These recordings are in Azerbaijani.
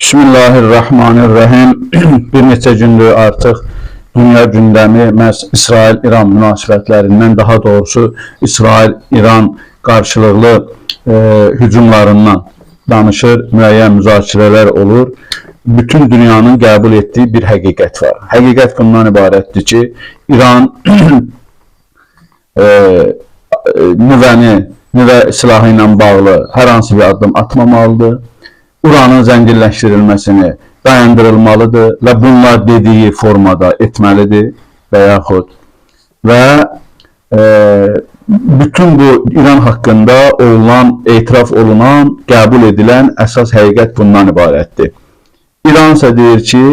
Bismillahirrahmanirrahim. Bir neçə gündür artıq dünya gündəmi məhz İsrail-İran münasibətlərindən, daha doğrusu İsrail-İran qarşılıqlı hücumlarından danışır, müəyyən müzakirələr olur. Bütün dünyanın qəbul etdiyi bir həqiqət var. Həqiqət bundan ibarətdir ki, İran nüvə silahı ilə bağlı hər hansı bir addım atmamalıdır. Uranın zənginləşdirilməsini dayandırılmalıdır və bunlar dediyi formada etməlidir və yaxud bütün bu İran haqqında etiraf olunan, qəbul edilən əsas həqiqət bundan ibarətdir. İran isə deyir ki,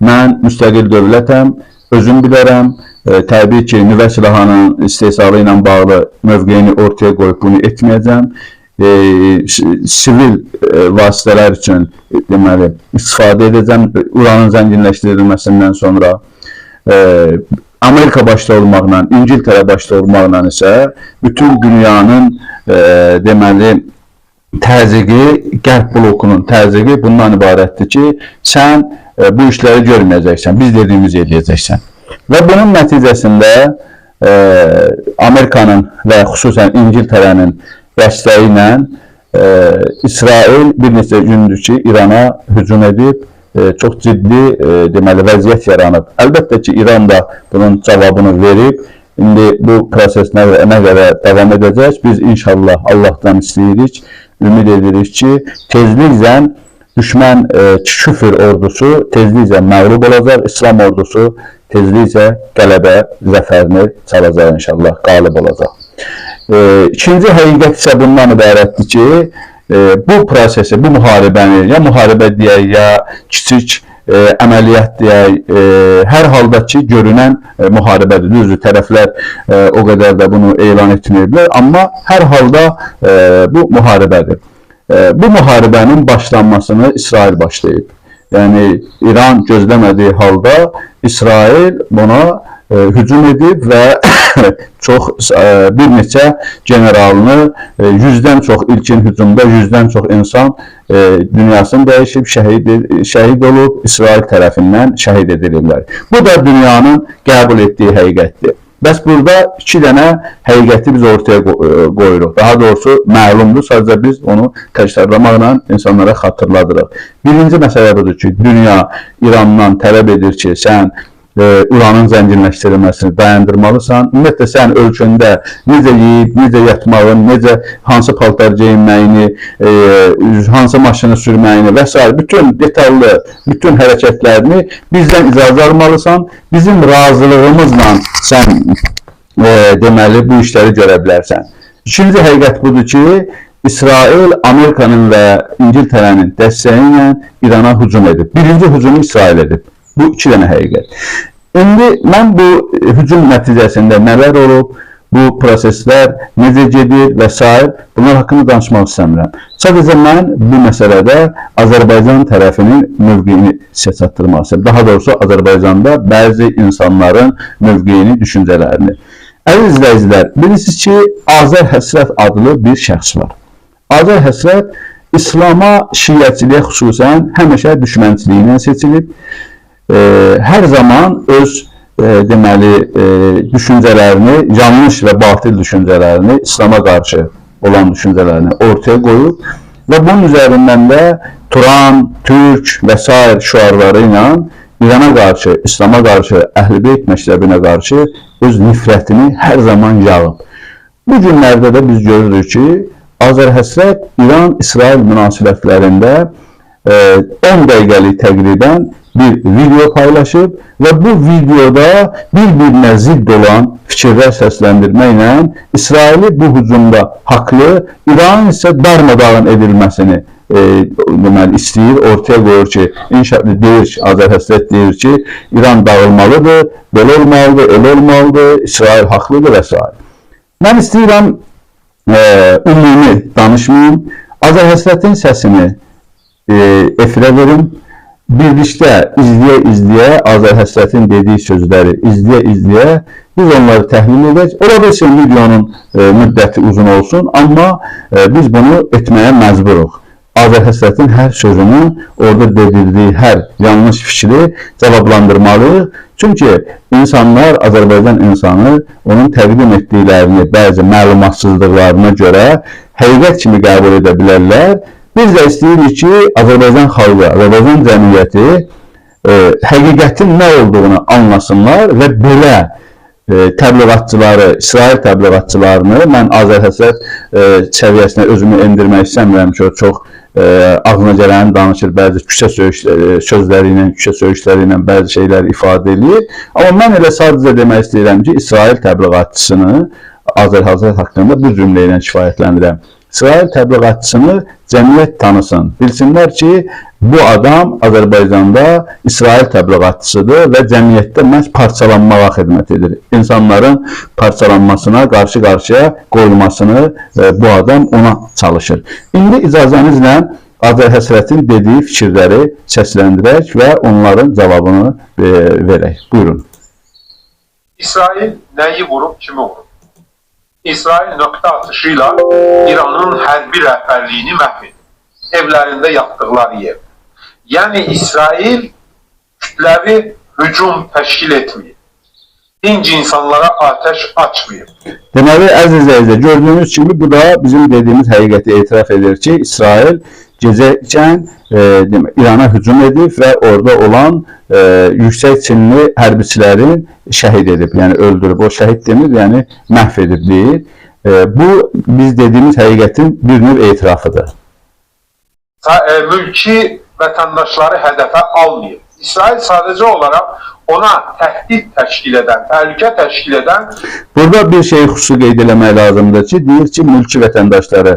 mən müstəqil dövlətəm, özüm bilərəm, təbii ki, nüvə silahının istehsalı ilə bağlı mövqeyini ortaya qoyub bunu etməyəcəm. Sivil vasitələr üçün deməli istifadə edəcəm uranın zənginləşdirilməsindən sonra. Amerika başda olmaqla, İngiltərə başda olmaqla isə bütün dünyanın deməli təzyiqi, Qərb blokunun təzyiqi bundan ibarətdir ki, sən bu işləri görməyəcəksən, biz dediyimizi edəcəksən. Və bunun nəticəsində Amerikanın və xüsusən İngiltərənin dəstəyi ilə İsrail bir neçə gündür ki, İrana hücum edib, çox ciddi deməli vəziyyət yaranıb. Əlbəttə ki, İran da bunun cavabını verib. İndi bu proses nə qədər davam edəcək, biz inşallah Allahdan istəyirik, ümid edirik ki, tezliklə düşmən küfr ordusu tezliklə məğlub olacaq, İslam ordusu tezliklə qələbə zəfərini çalacaq inşallah, qalib olacaq. İkinci həqiqət isə bundan ibarətdir ki, bu prosesi, bu müharibəni, ya müharibə deyək, ya kiçik əməliyyat deyək, hər halda ki, görünən müharibədir. Düzdür, tərəflər o qədər də bunu elan etməyiblər, amma hər halda bu müharibədir. Bu müharibənin başlanmasını İsrail başlayıb. Yəni, İran gözləmədiyi halda İsrail buna hücum edib və bir neçə generalını 100-dən çox ilkin hücumda 100-dən çox insan dünyasını dəyişib, şəhid olub, İsrail tərəfindən şəhid edilirlər. Bu da dünyanın qəbul etdiyi həqiqətdir. Bəs burada iki dənə həqiqəti biz ortaya qoyuruq. Daha doğrusu məlumdur, sadəcə biz onu təkrarlamaqla insanlara xatırladırıq. Birinci məsələ budur ki, dünya İrandan tələb edir ki, sən uranın zənginləşdirilməsini dayandırmalısan. Ümumiyyətlə, sən ölkəndə necə yeyib, necə yatmağın, hansı paltar geyinməyini, hansı maşını sürməyini və s. bütün detallı, bütün hərəkətlərini bizdən icazə almalısan. Bizim razılığımızla sən deməli bu işləri görə bilərsən. İkinci həqiqət budur ki, İsrail, Amerikanın və İngiltərənin dəstəyi ilə İrana hücum edib. Birinci hücumu İsrail edib. Bu iki dənə həqiqət. İndi mən bu hücum nəticəsində nələr olub, bu proseslər necə gedir və s. bunlar haqqında danışmaq istəmirəm. Sadəcə mən bu məsələdə Azərbaycan tərəfinin mövqeyini sizə çatdırmaq istəyirəm. Daha doğrusu Azərbaycanda bəzi insanların mövqeyini, düşüncələrini. Əziz izləyicilər, bilirsiniz ki, Azər Həsrət adlı bir şəxs var. Azər Həsrət İslama, şiyyəçiliyə xüsusən həmişə düşmənçiliyindən seçilib. Hər zaman öz deməli düşüncələrini, yanlış və batil düşüncələrini, İslama qarşı olan düşüncələrini ortaya qoyub və bunun üzərindən də Turan, Türk və s. şüarları ilə İrana qarşı, İslama qarşı, Əhl-i Beyt məktəbinə qarşı öz nifrətini hər zaman yağıb. Bu günlərdə də biz görürük ki, Azər Həsrət İran-İsrail münasibətlərində 10 dəqiqəlik təqribən bir video paylaşıb və bu videoda bir-birinə zidd olan fikirlər səsləndirməklə İsraili bu hücumda haqlı, İranın isə darmadağın edilməsini istəyir, ortaya qoyur ki, deyir, Azər Həsrət deyir ki, İran dağılmalıdır, belə olmalıdır, elə olmalıdır, İsrail haqlıdır və s. Mən istəyirəm ümumi danışmayayım, Azər Həsrətin səsini efirə verim. Birlikdə izləyə-izləyə Azər Həsrətin dediyi sözləri izləyə-izləyə biz onları təhlil edək. Ola bilsin videonun müddəti uzun olsun, amma biz bunu etməyə məcburuq. Azər Həsrətin hər sözünü, orada dedirdiyi hər yanlış fikri cavablandırmalıyıq. Çünki insanlar, Azərbaycan insanı onun təqdim etdiklərini bəzi məlumatsızlıqlarına görə həqiqət kimi qəbul edə bilərlər. Biz də istəyirik ki, Azərbaycan xalqı, Azərbaycan cəmiyyəti həqiqətin nə olduğunu anlasınlar və belə təbliğatçıları, İsrail təbliğatçılarını, mən Azər Həsrət səviyyəsinə özümü endirmək istəmirəm ki, o çox ağzına gələni danışır, bəzi küçə sözləri ilə, küçə söyüşləri ilə bəzi şeyləri ifadə edir. Amma mən elə sadəcə demək istəyirəm ki, İsrail təbliğatçısını Azər Həsrət haqqında bu cümlə ilə kifayətləndirəm. İsrail təbliğatçısını cəmiyyət tanısın, bilsinlər ki, bu adam Azərbaycanda İsrail təbliğatçısıdır və cəmiyyətdə məhz parçalanmağa xidmət edir. İnsanların parçalanmasına, qarşı-qarşıya qoyulmasını bu adam ona çalışır. İndi icazənizlə Azər Həsrətin dediyi fikirləri səsləndirək və onların cavabını verək. Buyurun. İsrail nəyi vurub, kimi vurub? İsrail nöqtə atışıyla İranın hərbi rəhbərliyini məhv edir. Evlərində yatdıqları yer. Yəni İsrail kütləvi hücum təşkil etməyib. Dinc insanlara ateş açmayıb. Deməli, əziz izləyicilər, gördüyünüz kimi bu da bizim dediyimiz həqiqəti etiraf edir ki, İsrail gecəkən İrana hücum edib və orada olan yüksək çinli hərbiçilərin şəhid edib, yəni öldürüb. O şəhid demir, yəni məhv edib deyir. Bu, biz dediyimiz həqiqətin bir növ etirafıdır. Mülki vətəndaşları hədəfə almayıb. İsrail sadəcə olaraq ona təhdid təşkil edən, təhlükə təşkil edən... Burada bir şey xüsusi qeyd eləmək lazımdır ki, deyir ki, mülki vətəndaşları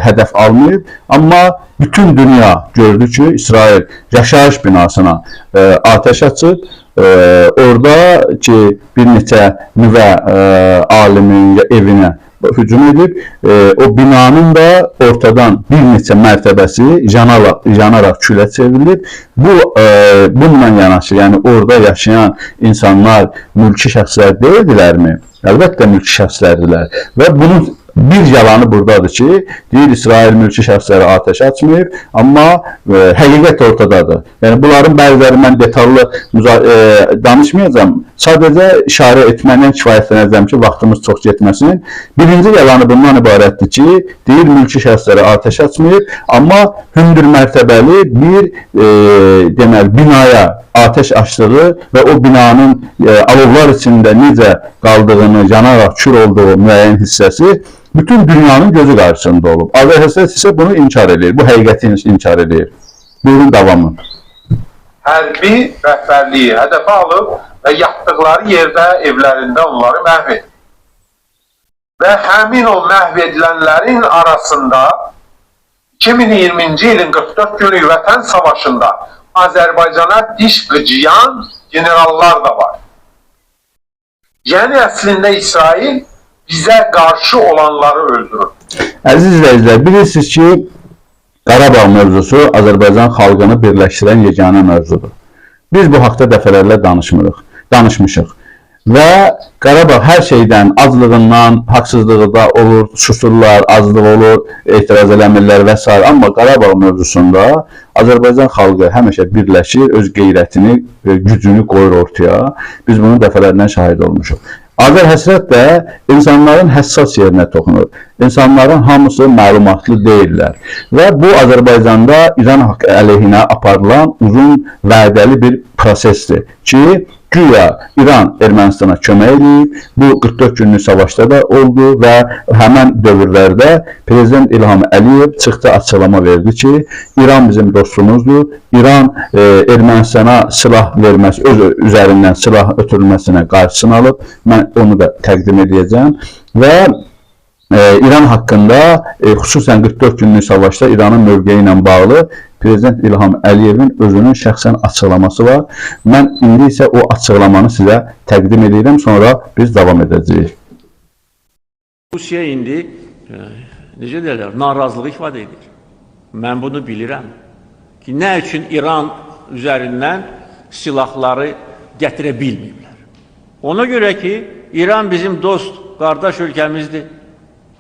hədəf almayıb, amma bütün dünya gördü ki, İsrail yaşayış binasına ateş açıb, orada ki, bir neçə nüvə alimin evinə hücum edib, o binanın da ortadan bir neçə mərtəbəsi yanaraq külə çevrilib. Bununla yanaşı, yəni orada yaşayan insanlar mülki şəxslər deyildilərmi? Əlbəttə mülki şəxslərdirlər. Və bunun bir yalanı buradadır ki, deyir İsrail mülki şəxsləri ateş açmayıb, amma həqiqət ortadadır. Yəni bunların bəziləri mən detallı danışmayacağam. Sadəcə işarə etməklə kifayətlənəcəm ki, vaxtımız çox getməsin. Birinci yalanı bundan ibarətdir ki, deyir mülki şəxsləri ateş açmayıb, amma hündür mərtəbəli bir deməli binaya ateş açdığı və o binanın alovlar içində necə qaldığını, yanaraq kül olduğu müəyyən hissəsi bütün dünyanın gözü qarşısında olub. Azər Həsrət isə bunu inkar edir, bu həqiqəti inkar edir. Buyurun davamı. Hərbi rəhbərliyi hədəfə alıb və yatdıqları yerdə, evlərində onları məhv edir. Və həmin o məhv edilənlərin arasında 2020-ci ilin 44 günlük Vətən Savaşında Azərbaycana diş qıcıyan generallar da var. Yəni əslində İsrail bizə qarşı olanları öldürür. Əziz izləyicilər, bilirsiniz ki, Qarabağ mövzusu Azərbaycan xalqını birləşdirən yeganə mövzudur. Biz bu haqda dəfələrlə danışmışıq. Və Qarabağ hər şeydən, aclığından, haqsızlığı da olur, susurlar, azlıq olur, etiraz eləmirlər və s. Amma Qarabağ mövzusunda Azərbaycan xalqı həmişə birləşir, öz qeyrətini, gücünü qoyur ortaya. Biz bunun dəfələrlə şahid olmuşuq. Azər Həsrət də insanların həssas yerinə toxunur. İnsanların hamısı məlumatlı deyirlər. Və bu Azərbaycanda İran əleyhinə aparılan uzun vədəli bir prosesdir ki, güya İran Ermənistana kömək edib, bu 44 günlük savaşda da oldu və həmən dövrlərdə Prezident İlham Əliyev çıxdı, açıqlama verdi ki, İran bizim dostumuzdur, İran Ermənistana silah verməsi, öz üzərindən silah ötürülməsinə qarşısını alıb, mən onu da təqdim edəcəm və İran haqqında xüsusən 44 günlük savaşda İranın mövqeyi ilə bağlı Prezident İlham Əliyevin özünün şəxsən açıqlaması var. Mən indi isə o açıqlamanı sizə təqdim edirəm, sonra biz davam edəcəyik. Rusiya indi, necə deyirlər, narazılıq ifadə edir. Mən bunu bilirəm ki, nə üçün İran üzərindən silahları gətirə bilməyiblər. Ona görə ki, İran bizim dost, qardaş ölkəmizdir.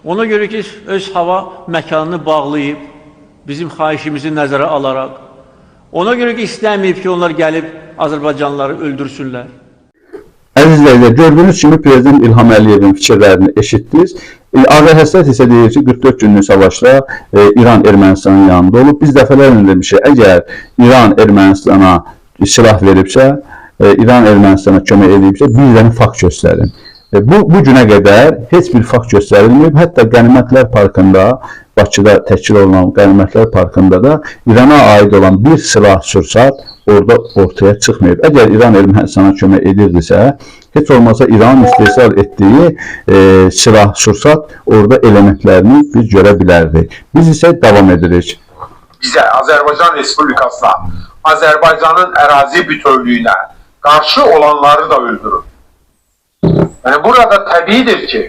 Ona görə ki, öz hava məkanını bağlayıb, bizim xahişimizi nəzərə alaraq. Ona görə ki, istəməyib ki, onlar gəlib Azərbaycanlıları öldürsünlər. Əzizlərlə, gördüyünüz kimi Prezident İlham Əliyevin fikirlərini eşitdiniz. Ağır Həsrət isə deyir ki, 44 günlük savaşda İran Ermənistanın yanında olub. Biz dəfələrlə demişik, əgər İran Ermənistana silah veribsə, İran Ermənistana kömək edibsə, bir dənə fakt göstərin. Bu günə qədər heç bir fakt göstərilməyib. Hətta Qənimətlər Parkında, Bakıda təşkil olunan Qənimətlər Parkında da İrana aid olan bir silah-sursat orada ortaya çıxmayıb. Əgər İran Ermənistana kömək edirdisə, heç olmasa İranın istehsal etdiyi silah-sursat orada elementlərini biz görə bilərdik. Biz isə davam edirik. Bizə, Azərbaycan Respublikasına, Azərbaycanın ərazi bütövlüyünə qarşı olanları da öldürür. Yəni, burada təbiidir ki,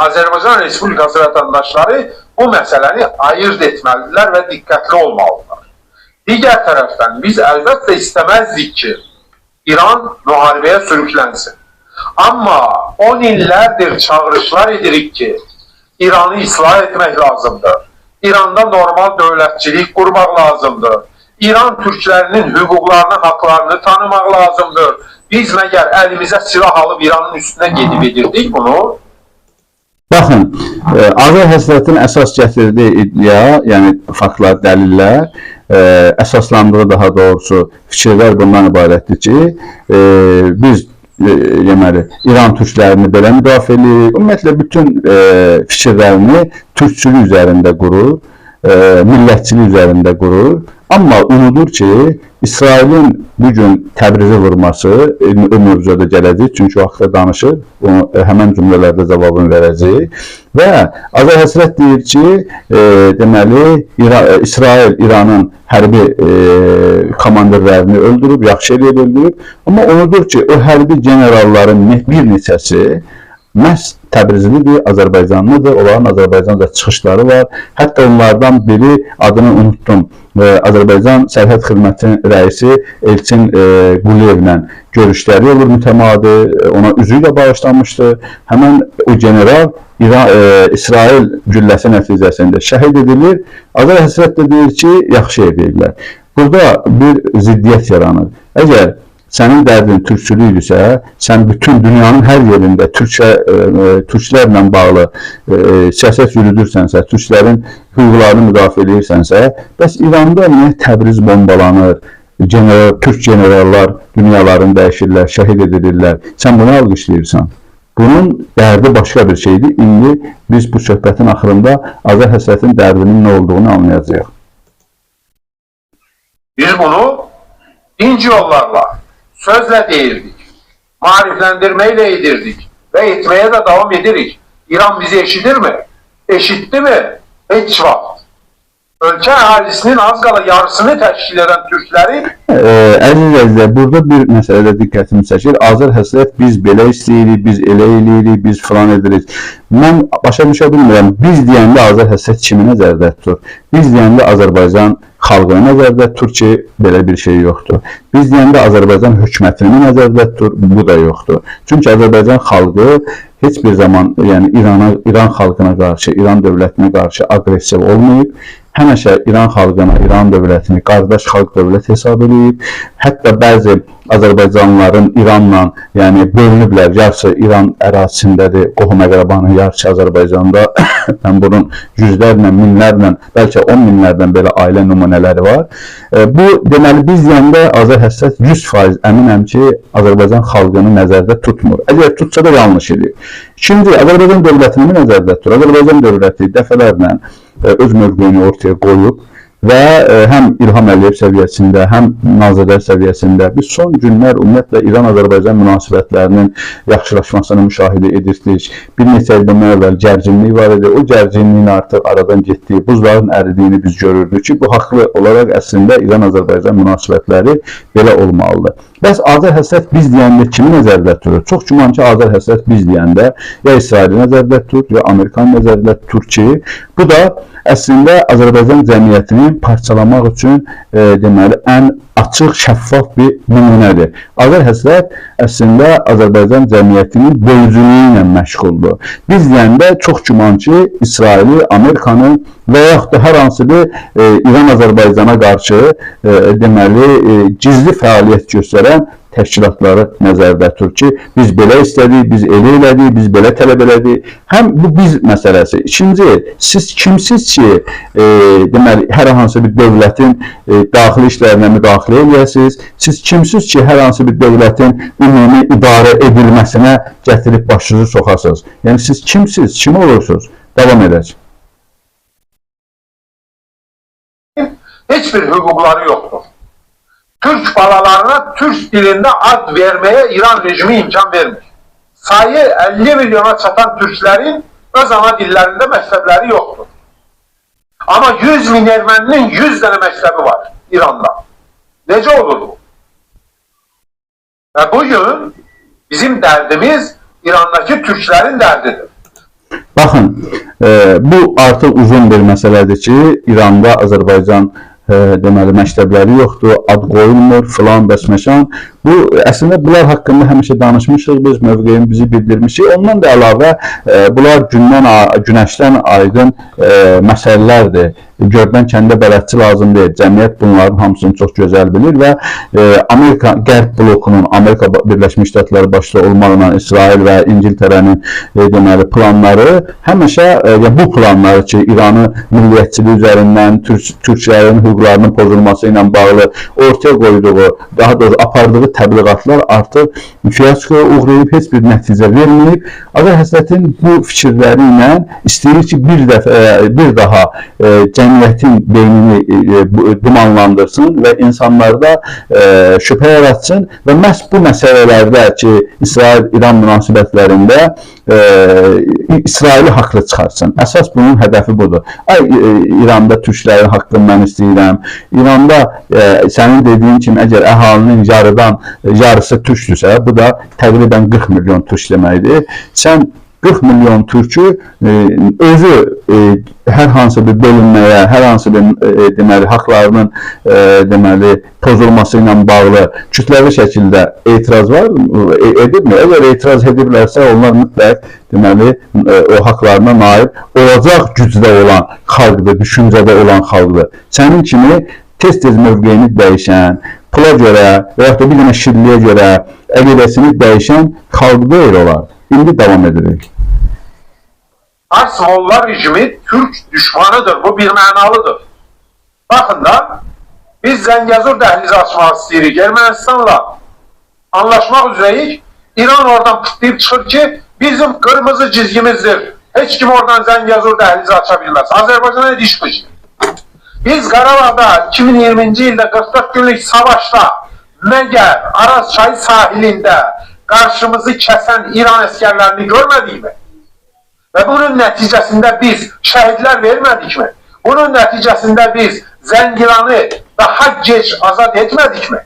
Azərbaycan Respublikası vətəndaşları bu məsələni ayırt etməlidirlər və diqqətli olmalıdırlar. Digər tərəfdən biz əlbəttə istəməzdik ki, İran müharibəyə sürüklənsin. Amma 10 illərdir çağırışlar edirik ki, İranı islah etmək lazımdır. İranda normal dövlətçilik qurmaq lazımdır. İran türklərinin hüquqlarını, haqlarını tanımaq lazımdır. Biz məgər əlimizə silah alıb İranın üstünə gedib edirdik bunu? Baxın, Ağır Həsrətin əsas gətirdiyi iddia, yəni faktlar, dəlillər, əsaslandığı daha doğrusu fikirlər bundan ibarətdir ki, biz deməli, İran türklərini belə müdafiə edirik. Ümumiyyətlə, bütün fikirlərini türkçülük üzərində qurur, millətçilik üzərində qurur. Amma unudur ki, İsrailin bugün Təbrizi vurması o mövzuda gələcək, çünki o haqda danışır, həmən cümlələrdə cavabını verəcək. Və Ağır Həsrət deyir ki, deməli, İsrail İranın hərbi komandirlərini öldürüb, yaxşı eləyib öldürüb. Amma unudur ki, o hərbi generalların bir neçəsi məhz Təbrizlidir, Azərbaycanlıdır, onların Azərbaycanca çıxışları var. Hətta onlardan biri, adını unuttum, Azərbaycan Sərhəd Xidmətinin rəisi Elçin Quliyevlə görüşləri olur mütəmadi, ona üzü ilə bağışlanmışdı. Həmən o general İsrail gülləsi nəticəsində şəhid edilir. Ağır Həsrət də deyir ki, yaxşı ediblər. Burada bir ziddiyyət yaranır. Əgər sənin dərdin türkçülükdürsə, sən bütün dünyanın hər yerində türklərlə bağlı siyasət yürüdürsənsə, türklərin hüquqlarını müdafiə edirsənsə, bəs İranda niyə Təbriz bombalanır, türk generallar dünyalarını dəyişirlər, şəhid edilirlər, sən bunu alqışlayırsan? Bunun dərdi başqa bir şeydir. İndi biz bu söhbətin axırında Ağır Həsrətin dərdinin nə olduğunu anlayacağıq. Biz bunu dinc yollarla, sözlə deyirdik, marifləndirməklə edirdik və etməyə də davam edirik. İran bizi eşidir mi? Eşitdi mi? Heç vaxt. Ölkə əhalisinin az qala yarısını təşkil edən türkləri... Əziz, burada bir məsələdə diqqətimi çəkir. Ağır Həsrət biz belə istəyirik, biz elə eləyirik, biz filan edirik. Mən başa düşə bilmirəm, biz deyəndə Ağır Həsrət kimi nəzərdə tutur? Biz deyəndə Azərbaycan xalqını nəzərdə tutur ki, belə bir şey yoxdur. Biz deyəndə Azərbaycan hökumətini nəzərdə tutur, bu da yoxdur. Çünki Azərbaycan xalqı heç bir zaman İran xalqına qarşı, İran dövlətinə qarşı aqressiv olmayıb. Həmişə İran xalqına, İran dövlətini qardaş xalq dövlət hesab edib. Hətta bəzi Azərbaycanlıların İranla bölünüblər. Yarısı İran ərazisindədir, qohum əqrabanın yarısı Azərbaycanda. Bunun yüzlərlə, minlərlə, bəlkə 10 minlərdən belə ailə nümunələri var. Bu, deməli, biz deyəndə Ağır Həsrət 100% əminəm ki, Azərbaycan xalqını nəzərdə tutmur. Əgər tutsa da yanlış edir. İkinci, Azərbaycan dövlətini nəzərdə tutur. Azərbaycan dövləti dəfələrlə öz mövqeyini ortaya qoyub və həm İlham Əliyev səviyyəsində, həm nazirlər səviyyəsində biz son günlər ümumiyyətlə İran-Azərbaycan münasibətlərinin yaxşılaşmasını müşahidə edirdik. Bir neçə il bundan əvvəl gərginlik var idi. O gərginliyin artıq aradan getdiyi, buzların əridiyini biz görürdük ki, bu haqlı olaraq əslində İran-Azərbaycan münasibətləri belə olmalıdır. Bəs Ağır Həsrət biz deyəndə kimi nəzərdə tutur? Çox güman ki, Ağır Həsrət biz deyəndə ya İsraili nəzərdə tutur, ya Amerikan nəzərdə tutur ki, bu da əslində Azərbaycan cəmiyyətini parçalamaq üçün deməli ən açıq, şəffaf bir nümunədir. Azər Həsrət əslində Azərbaycan cəmiyyətinin bölücülüyü ilə məşğuldur. Biz deyəndə çox güman ki, İsraili, Amerikanı və yaxud da hər hansı bir İran-Azərbaycana qarşı deməli gizli fəaliyyət göstərən təşkilatları nəzərdə tutur ki, biz belə istədik, biz elə elədik, biz belə tələb elədik. Həm bu biz məsələsi. İkinci, siz kimsiz ki, deməli, hər hansı bir dövlətin daxili işlərinə müdaxilə edəsiniz? Siz kimsiz ki, hər hansı bir dövlətin ümumi idarə edilməsinə gətirib başınızı soxasınız? Yəni, siz kimsiz, kim olursunuz? Davam edək. Heç bir hüquqları yoxdur. Türk balalarına Türk dilinde ad vermeye İran rejimi imkan vermir. Sayı 50 milyona çatan Türklerin öz ana dillerinde məktəbləri yoktur. Ama 100 min Erməninin 100 tane məktəbi var İran'da. Necə olur bu? Ve bugün bizim derdimiz İran'daki Türklerin derdidir. Baxın, bu artıq uzun bir məsələdir ki, İranda Azərbaycan deməli məktəbləri yoxdur, ad qoyulmur, filan bəsməşan. Bu, əslində bunlar haqqında həmişə danışmışıq, biz mövqeyimizi bildirmişik. Ondan da əlavə, bunlar günəşdən aydın məsələlərdir. Gördən kəndə bələdçi lazım deyil. Cəmiyyət bunların hamısını çox gözəl bilir və Amerika Qərb blokunun, Amerika Birləşmiş Ştatları başda olmaqla İsrail və İngiltərənin deməli planları həmişə bu planları ki, İranı milliyyətçiliyi üzərindən, Türklərin hüquqlarının pozulması ilə bağlı ortaya qoyduğu, daha doğrusu apardığı təbliğatlar artıq fiyaskoya uğrayıb, heç bir nəticə verməyib. Azər Həsrətin bu fikirləri ilə istəyir ki, bir daha cəmiyyətin beynini dumanlandırsın və insanlarda şübhə yaratsın və məhz bu məsələlərdə ki, İsrail-İran münasibətlərində İsraili haqlı çıxarsın. Əsas bunun hədəfi budur. İranda türklərin haqqını mən istəyirəm. İranda sənin dediyin kimi, əgər əhalinin yarısı türkdürsə, bu da təqribən 40 milyon türk deməkdir. Sən 40 milyon türkü özü hər hansı bir bölünməyə, hər hansı bir deməli haqlarının deməli pozulması ilə bağlı kütləvi şəkildə etiraz var edibmi? Əgər etiraz ediblərsə, onlar mütləq deməli o haqlarına nail olacaq gücdə olan xalqdır, düşüncədə olan xalqdır. Sənin kimi tez-tez mövqeyini dəyişən, pula görə və yaxud da bir dənə şirliyə görə əqidəsini dəyişən xalq deyil olar. İndi davam edirik. Fars Molla rejimi Türk düşmanıdır. Bu bir mənalıdır. Bakın da biz Zəngəzur dəhlizi açmaq istəyirik. Ermənistanla anlaşmaq üzrəyik. İran oradan pıtlayıb çıxır ki, bizim kırmızı çizgimizdir. Hiç kim oradan Zəngəzur dəhlizi aça bilməz. Azərbaycana diş qıcı. Biz Qarabağda 2020-ci ildə 44 günlük savaşda məgər Araz çayı sahilində qarşımızı kəsən İran əskərlərini görmədik mi? Və bunun nəticəsində biz şəhidlər vermədik mi? Bunun nəticəsində biz Zəngilanı daha geç azad etmədik mi?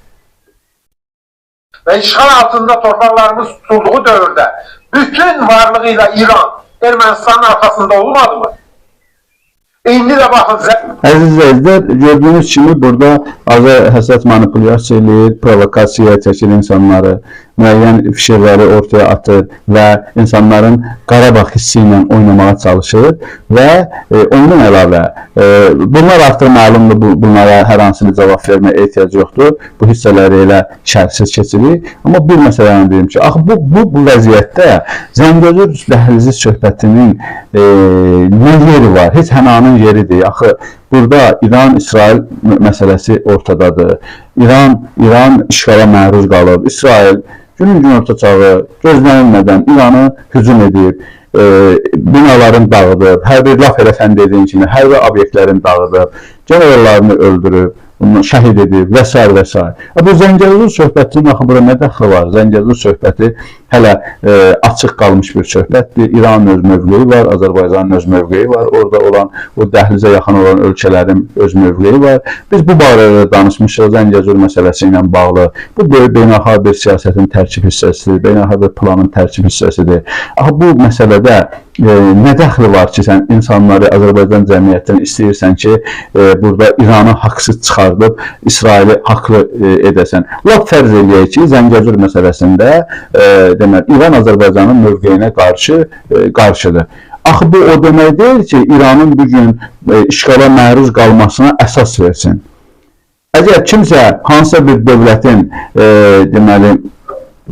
Və işğal altında torpaqlarımız tutulduğu dövrdə bütün varlığıyla İran Ermənistanın arxasında olmadı mı? İndi də baxın. Əziz izləyicilər, gördüyünüz kimi burada Azər Həsrət manipulyasiya eləyir, provokasiya çəkir insanları, müəyyən fikirləri ortaya atır və insanların Qarabağ hissi ilə oynamağa çalışır və ondan əlavə bunlar artıq məlumdur, bunlara hər hansı bir cavab verməyə ehtiyac yoxdur. Bu hissələri elə şərhsiz keçirik. Amma bir məsələni deyim ki, axı bu vəziyyətdə Zəngəzur dəhlizi söhbətinin nə yeri var? Heç hənanın yeridir. Axı burada İran-İsrail məsələsi ortadadır. İran işğala məruz qalıb. İsrail günün günorta çağı gözlənilmədən İranı hücum edib, binaların dağıdıb, hərbi laf elə sən dediyin kimi, hərbi obyektlərin dağıdıb, generallarını öldürüb, şəhid edib və s. və s. Bu Zəngəzur söhbətinin axı bura nə dəxli var? Zəngəzur söhbəti hələ açıq qalmış bir söhbətdir. İranın öz mövqeyi var, Azərbaycanın öz mövqeyi var, orada olan, o dəhlizə yaxın olan ölkələrin öz mövqeyi var. Biz bu barədə danışmışıq Zəngəzur məsələsi ilə bağlı. Bu beynəlxalq bir siyasətin tərkib hissəsidir, beynəlxalq bir planın tərkib hissəsidir. Axı bu məsələdə nə dəxli var ki, sən insanları Azərbaycan cəmiyyətindən istəyirsən ki, burada İranı haqsız çıxardıb İsraili haqlı edəsən. Lap fərz eləyək ki, Zəngəzur məsələsində deməli İran Azərbaycanın mövqeyinə qarşıdır. Axı bu o demək deyil ki, İranın bu gün işğala məruz qalmasına əsas versin. Əgər kimsə hansısa bir dövlətin deməli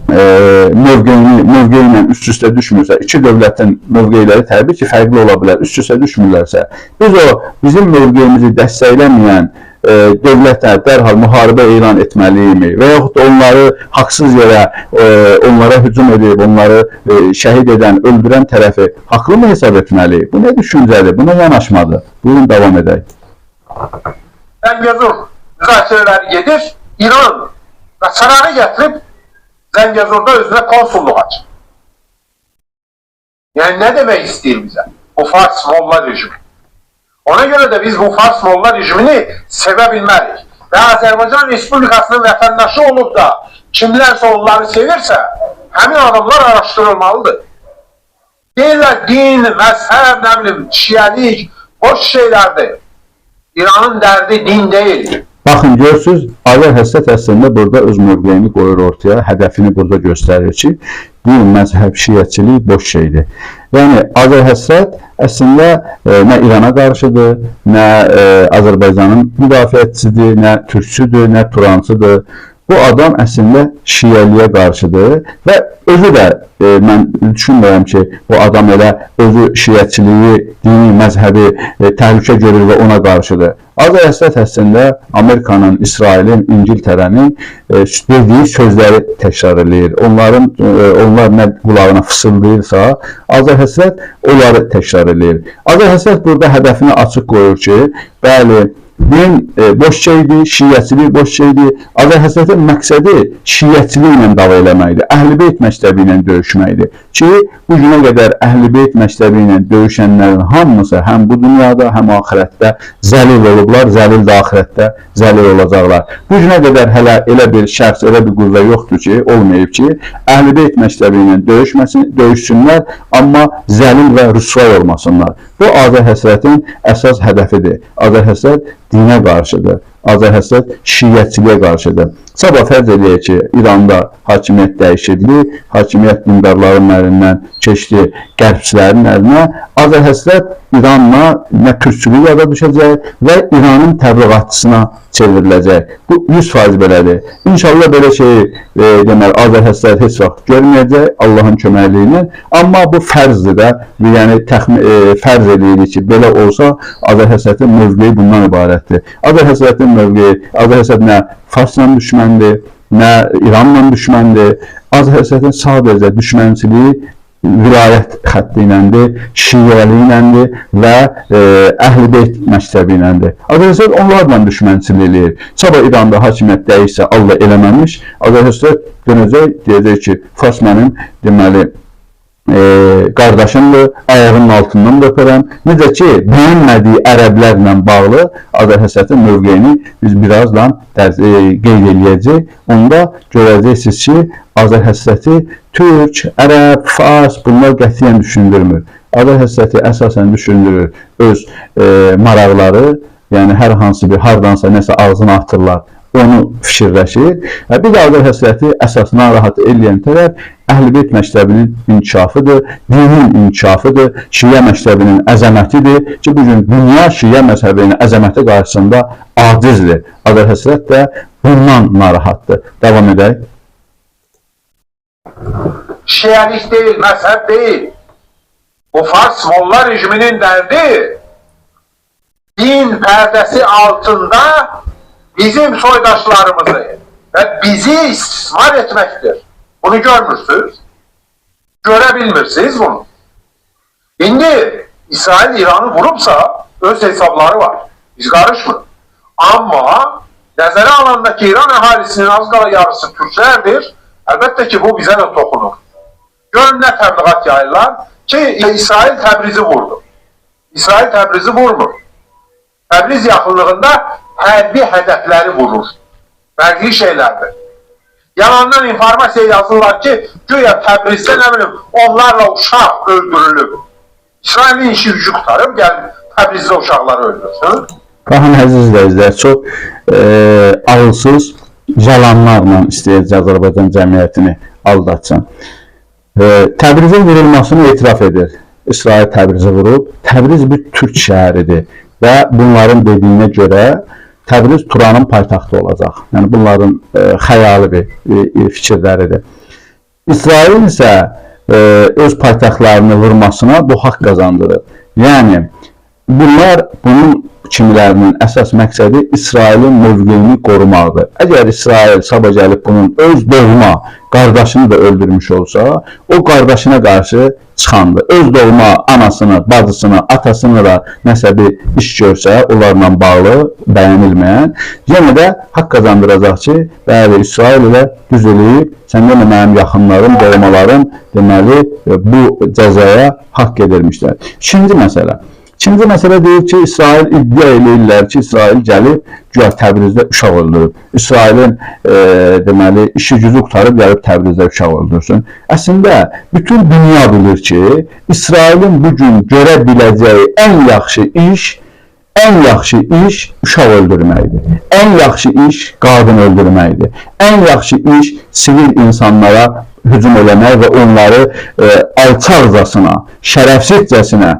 mövqeyi ilə üst-üstə düşmürsə, iki dövlətin mövqeyləri təbii ki, fərqli ola bilər, üst-üstə düşmürlərsə, biz bizim mövqeyimizi dəstəkləməyən dövlətə dərhal müharibə elan etməliyimi və yaxud da onları haqsız yerə onlara hücum edib, onları şəhid edən, öldürən tərəfi haqlı mı hesab etməli? Bu nə düşüncədir? Buna yanaşmadı. Buyurun, davam edək. Zəngəzur müzakirələri gedir, İran və Çanağı gətirib Zəngəzurda özünə konsulluq açır. Yəni, nə demək istəyir bizə? Bu Fars Molla rejimi. Ona görə də biz bu Fars Molla rejimini sevə bilmərik. Və Azərbaycan Respublikasının vətəndaşı olub da kimlərsə onları sevirsə, həmin adamlar araşdırılmalıdır. Deyirlər, din, məzhəb, nə bilim, şiəlik, boş şeylərdir. İranın dərdi din deyil. Baxın, görürsünüz, Azər Həsrət əslində burada öz mövqeyini qoyur ortaya, hədəfini burada göstərir ki, bu məzhəb şiəçilik boş şeydir. Yəni, Azər Həsrət əslində nə İrana qarşıdır, nə Azərbaycanın müdafiətçisidir, nə türkçüdür, nə turancıdır. Bu adam əslində şiəliyə qarşıdır və özü də mən düşünmürəm ki, bu adam elə özü şiəçiliyi, dini, məzhəbi təhlükə görür və ona qarşıdır. Azər Həsrət əslində Amerikanın, İsrailin, İngiltərənin dediyi sözləri təkrar edir. Onlar nə qulağına fısıldayırsa, Azər Həsrət onları təkrar edir. Azər Həsrət burada hədəfini açıq qoyur ki, bəli, din boş şeydir, şiəçilik boş şeydir. Azər Həsrətin məqsədi şiəçiliklə dava eləməkdir, Əhl-i Beyt məktəbi ilə döyüşməkdir. Ki, bu günə qədər Əhl-i Beyt məktəbi ilə döyüşənlərin hamısı həm bu dünyada, həm axirətdə zəlil olublar, zəlil də axirətdə zəlil olacaqlar. Bu günə qədər hələ elə bir şəxs, elə bir qüvvə yoxdur ki, olmayıb ki, Əhl-i Beyt məktəbi ilə döyüşsünlər, amma zəlil və rüsvay olmasınlar. Bu, Azər Həsrətin əsas hədəfidir. Azər Həsrət dinə qarşıdır. Azər Həsrət şiəçiliyə qarşıdır. Sabah fərz eləyək ki, İranda hakimiyyət dəyişildi, hakimiyyət dindarların əlindən keçdi qərbçilərin əlinə. Azər Həsrət İranla nə türkçülük yada düşəcək və İranın təbliğatçısına çevriləcək. Bu 100% belədir. İnşallah belə şeyi deməli, Azər Həsrət heç vaxt görməyəcək Allahın köməkliyi. Amma bu fərzdir də, yəni fərz edilir ki, belə olsa Azər Həsrətin mövqeyi bundan ibarətdir. Azər Həsrətin mövqeyi, Azər Həsrət nə Farsla düşməndir, nə İranla düşməndir. Azər Həsrətin sadəcə düşmənçiliyi vilayət xətti iləndir, şiəli iləndir və Əhl-i Beyt məktəbi iləndir. Azər Həsrət onlarla düşmənçilik eləyir. Sabah İranda hakimiyyət dəyişsə, Allah eləməmiş, Azər Həsrət dönəcək, deyəcək ki, Fars mənim deməli qardaşımdır, ayağının altından da öpərəm. Necə ki, bəyənmədiyi ərəblərlə bağlı Azər Həsrətin mövqeyini biz birazdan qeyd eləyəcək. Onda görəcəksiniz ki, Azər Həsrəti türk, ərəb, fars bunlar qətiyyən düşündürmür. Azər Həsrəti əsasən düşündürür öz maraqları, yəni hər hansı bir hardansa nəsə ağzına atırlar, onu fikirləşir. Bir də Azər Həsrəti əsas narahat eləyən tərəf Əhl-i Beyt məktəbinin inkişafıdır, dinin inkişafıdır, şiə məktəbinin əzəmətidir ki, bugün dünya şiə məzhəbinin əzəməti qarşısında acizdir. Azər Həsrət də bundan narahatdır. Davam edək. Şiəlik deyil, məzhəb deyil. Bu Fars Molla rejiminin dərdi din pərdəsi altında bizim soydaşlarımızı və bizi istismar etməkdir. Bunu görmürsünüz, görə bilmirsiniz bunu. İndi İsrail İranı vurubsa öz hesabları var, biz qarışmırıq. Amma nəzərə alanda ki, İran əhalisinin az qala yarısı türklərdir, əlbəttə ki, bu bizə də toxunur. Görün nə təbliğat yayırlar ki, İsrail Təbrizi vurdu. İsrail Təbrizi vurmur. Təbriz yaxınlığında hərbi hədəfləri vurur. Fərqli şeylərdir. Yalandan informasiya yazırlar ki, güya Təbrizdə nə bilim, onlarla uşaq öldürülüb. İsrailin işi gücü qutarıb, gəlib Təbrizdə uşaqları öldürsün. Baxın, əziz izləyicilər, çox ağılsız yalanlarla istəyəcək Azərbaycan cəmiyyətini aldatsın. Təbrizin vurulmasını etiraf edir. İsrail Təbrizi vurub. Təbriz bir türk şəhəridir və bunların dediyinə görə Təbriz Turanın paytaxtı olacaq. Yəni bunların xəyali bir fikirləridir. İsrail isə öz paytaxtlarını vurmasına bu haqq qazandırır. Yəni bunun kimilərinin əsas məqsədi İsrailin mövqeyini qorumaqdır. Əgər İsrail sabah gəlib bunun öz doğma qardaşını da öldürmüş olsa, o qardaşına qarşı çıxandır. Öz doğma anasını, bacısını, atasını da nəsə bir iş görsə, onlarla bağlı bəyənilməyən, yenə də haqq qazandıracaq ki, bəli, İsrail ilə düz eləyib, səndən də mənim yaxınlarım, doğmalarım deməli bu cəzaya haqq edilmişlər. İkinci məsələ deyir ki, İsrail iddia eləyirlər ki, İsrail gəlib güya Təbrizdə uşaq öldürüb. İsrailin deməli işi gücü qutarıb gəlib Təbrizdə uşaq öldürsün. Əslində bütün dünya bilir ki, İsrailin bugün görə biləcəyi ən yaxşı iş uşaq öldürməkdir. Ən yaxşı iş qadın öldürməkdir. Ən yaxşı iş sivil insanlara hücum eləmək və onları alçaqcasına, şərəfsizcəsinə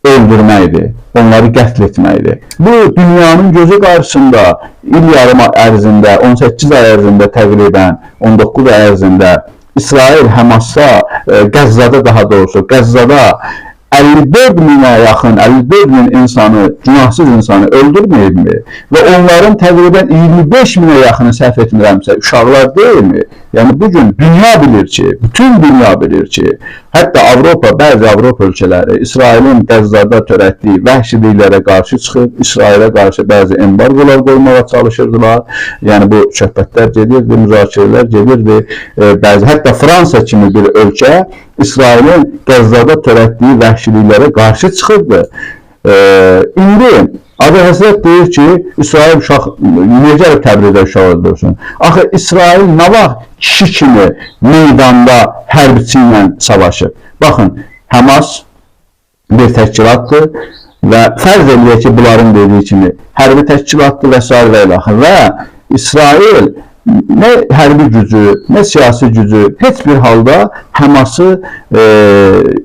öldürməkdir, onları qətl etməkdir. Bu, dünyanın gözü qarşısında il yarım ərzində, 18 ay ərzində təqribən, 19 ay ərzində İsrail Həmasda, Qəzzada daha doğrusu, Qəzzada 54 minə yaxın, 54 min insanı, günahsız insanı öldürməyibmi? Və onların təqribən 25 minə yaxını səhv etmirəmsə, uşaqlar deyilmi? Yəni bugün dünya bilir ki, bütün dünya bilir ki, hətta bəzi Avropa ölkələri İsrailin Qəzzada törətdiyi vəhşiliklərə qarşı çıxıb, İsrailə qarşı bəzi embargolar qoymağa çalışırdılar. Yəni bu söhbətlər gedirdi, müzakirələr gedirdi. Hətta Fransa kimi bir ölkə İsrailin Qəzzada törətdiyi vəhşiliklərə qarşı çıxırdı. İndi Azərhəsrət deyir ki, İsrail uşaq necə Təbrizdə uşaq öldürsün? Axı İsrail nə vaxt kişi kimi meydanda hərbiçi ilə savaşır? Baxın, Həmas bir təşkilatdır və fərz eləyək ki, bunların dediyi kimi hərbi təşkilatdır və s. və İsrail nə hərbi gücü, nə siyasi gücü heç bir halda Həması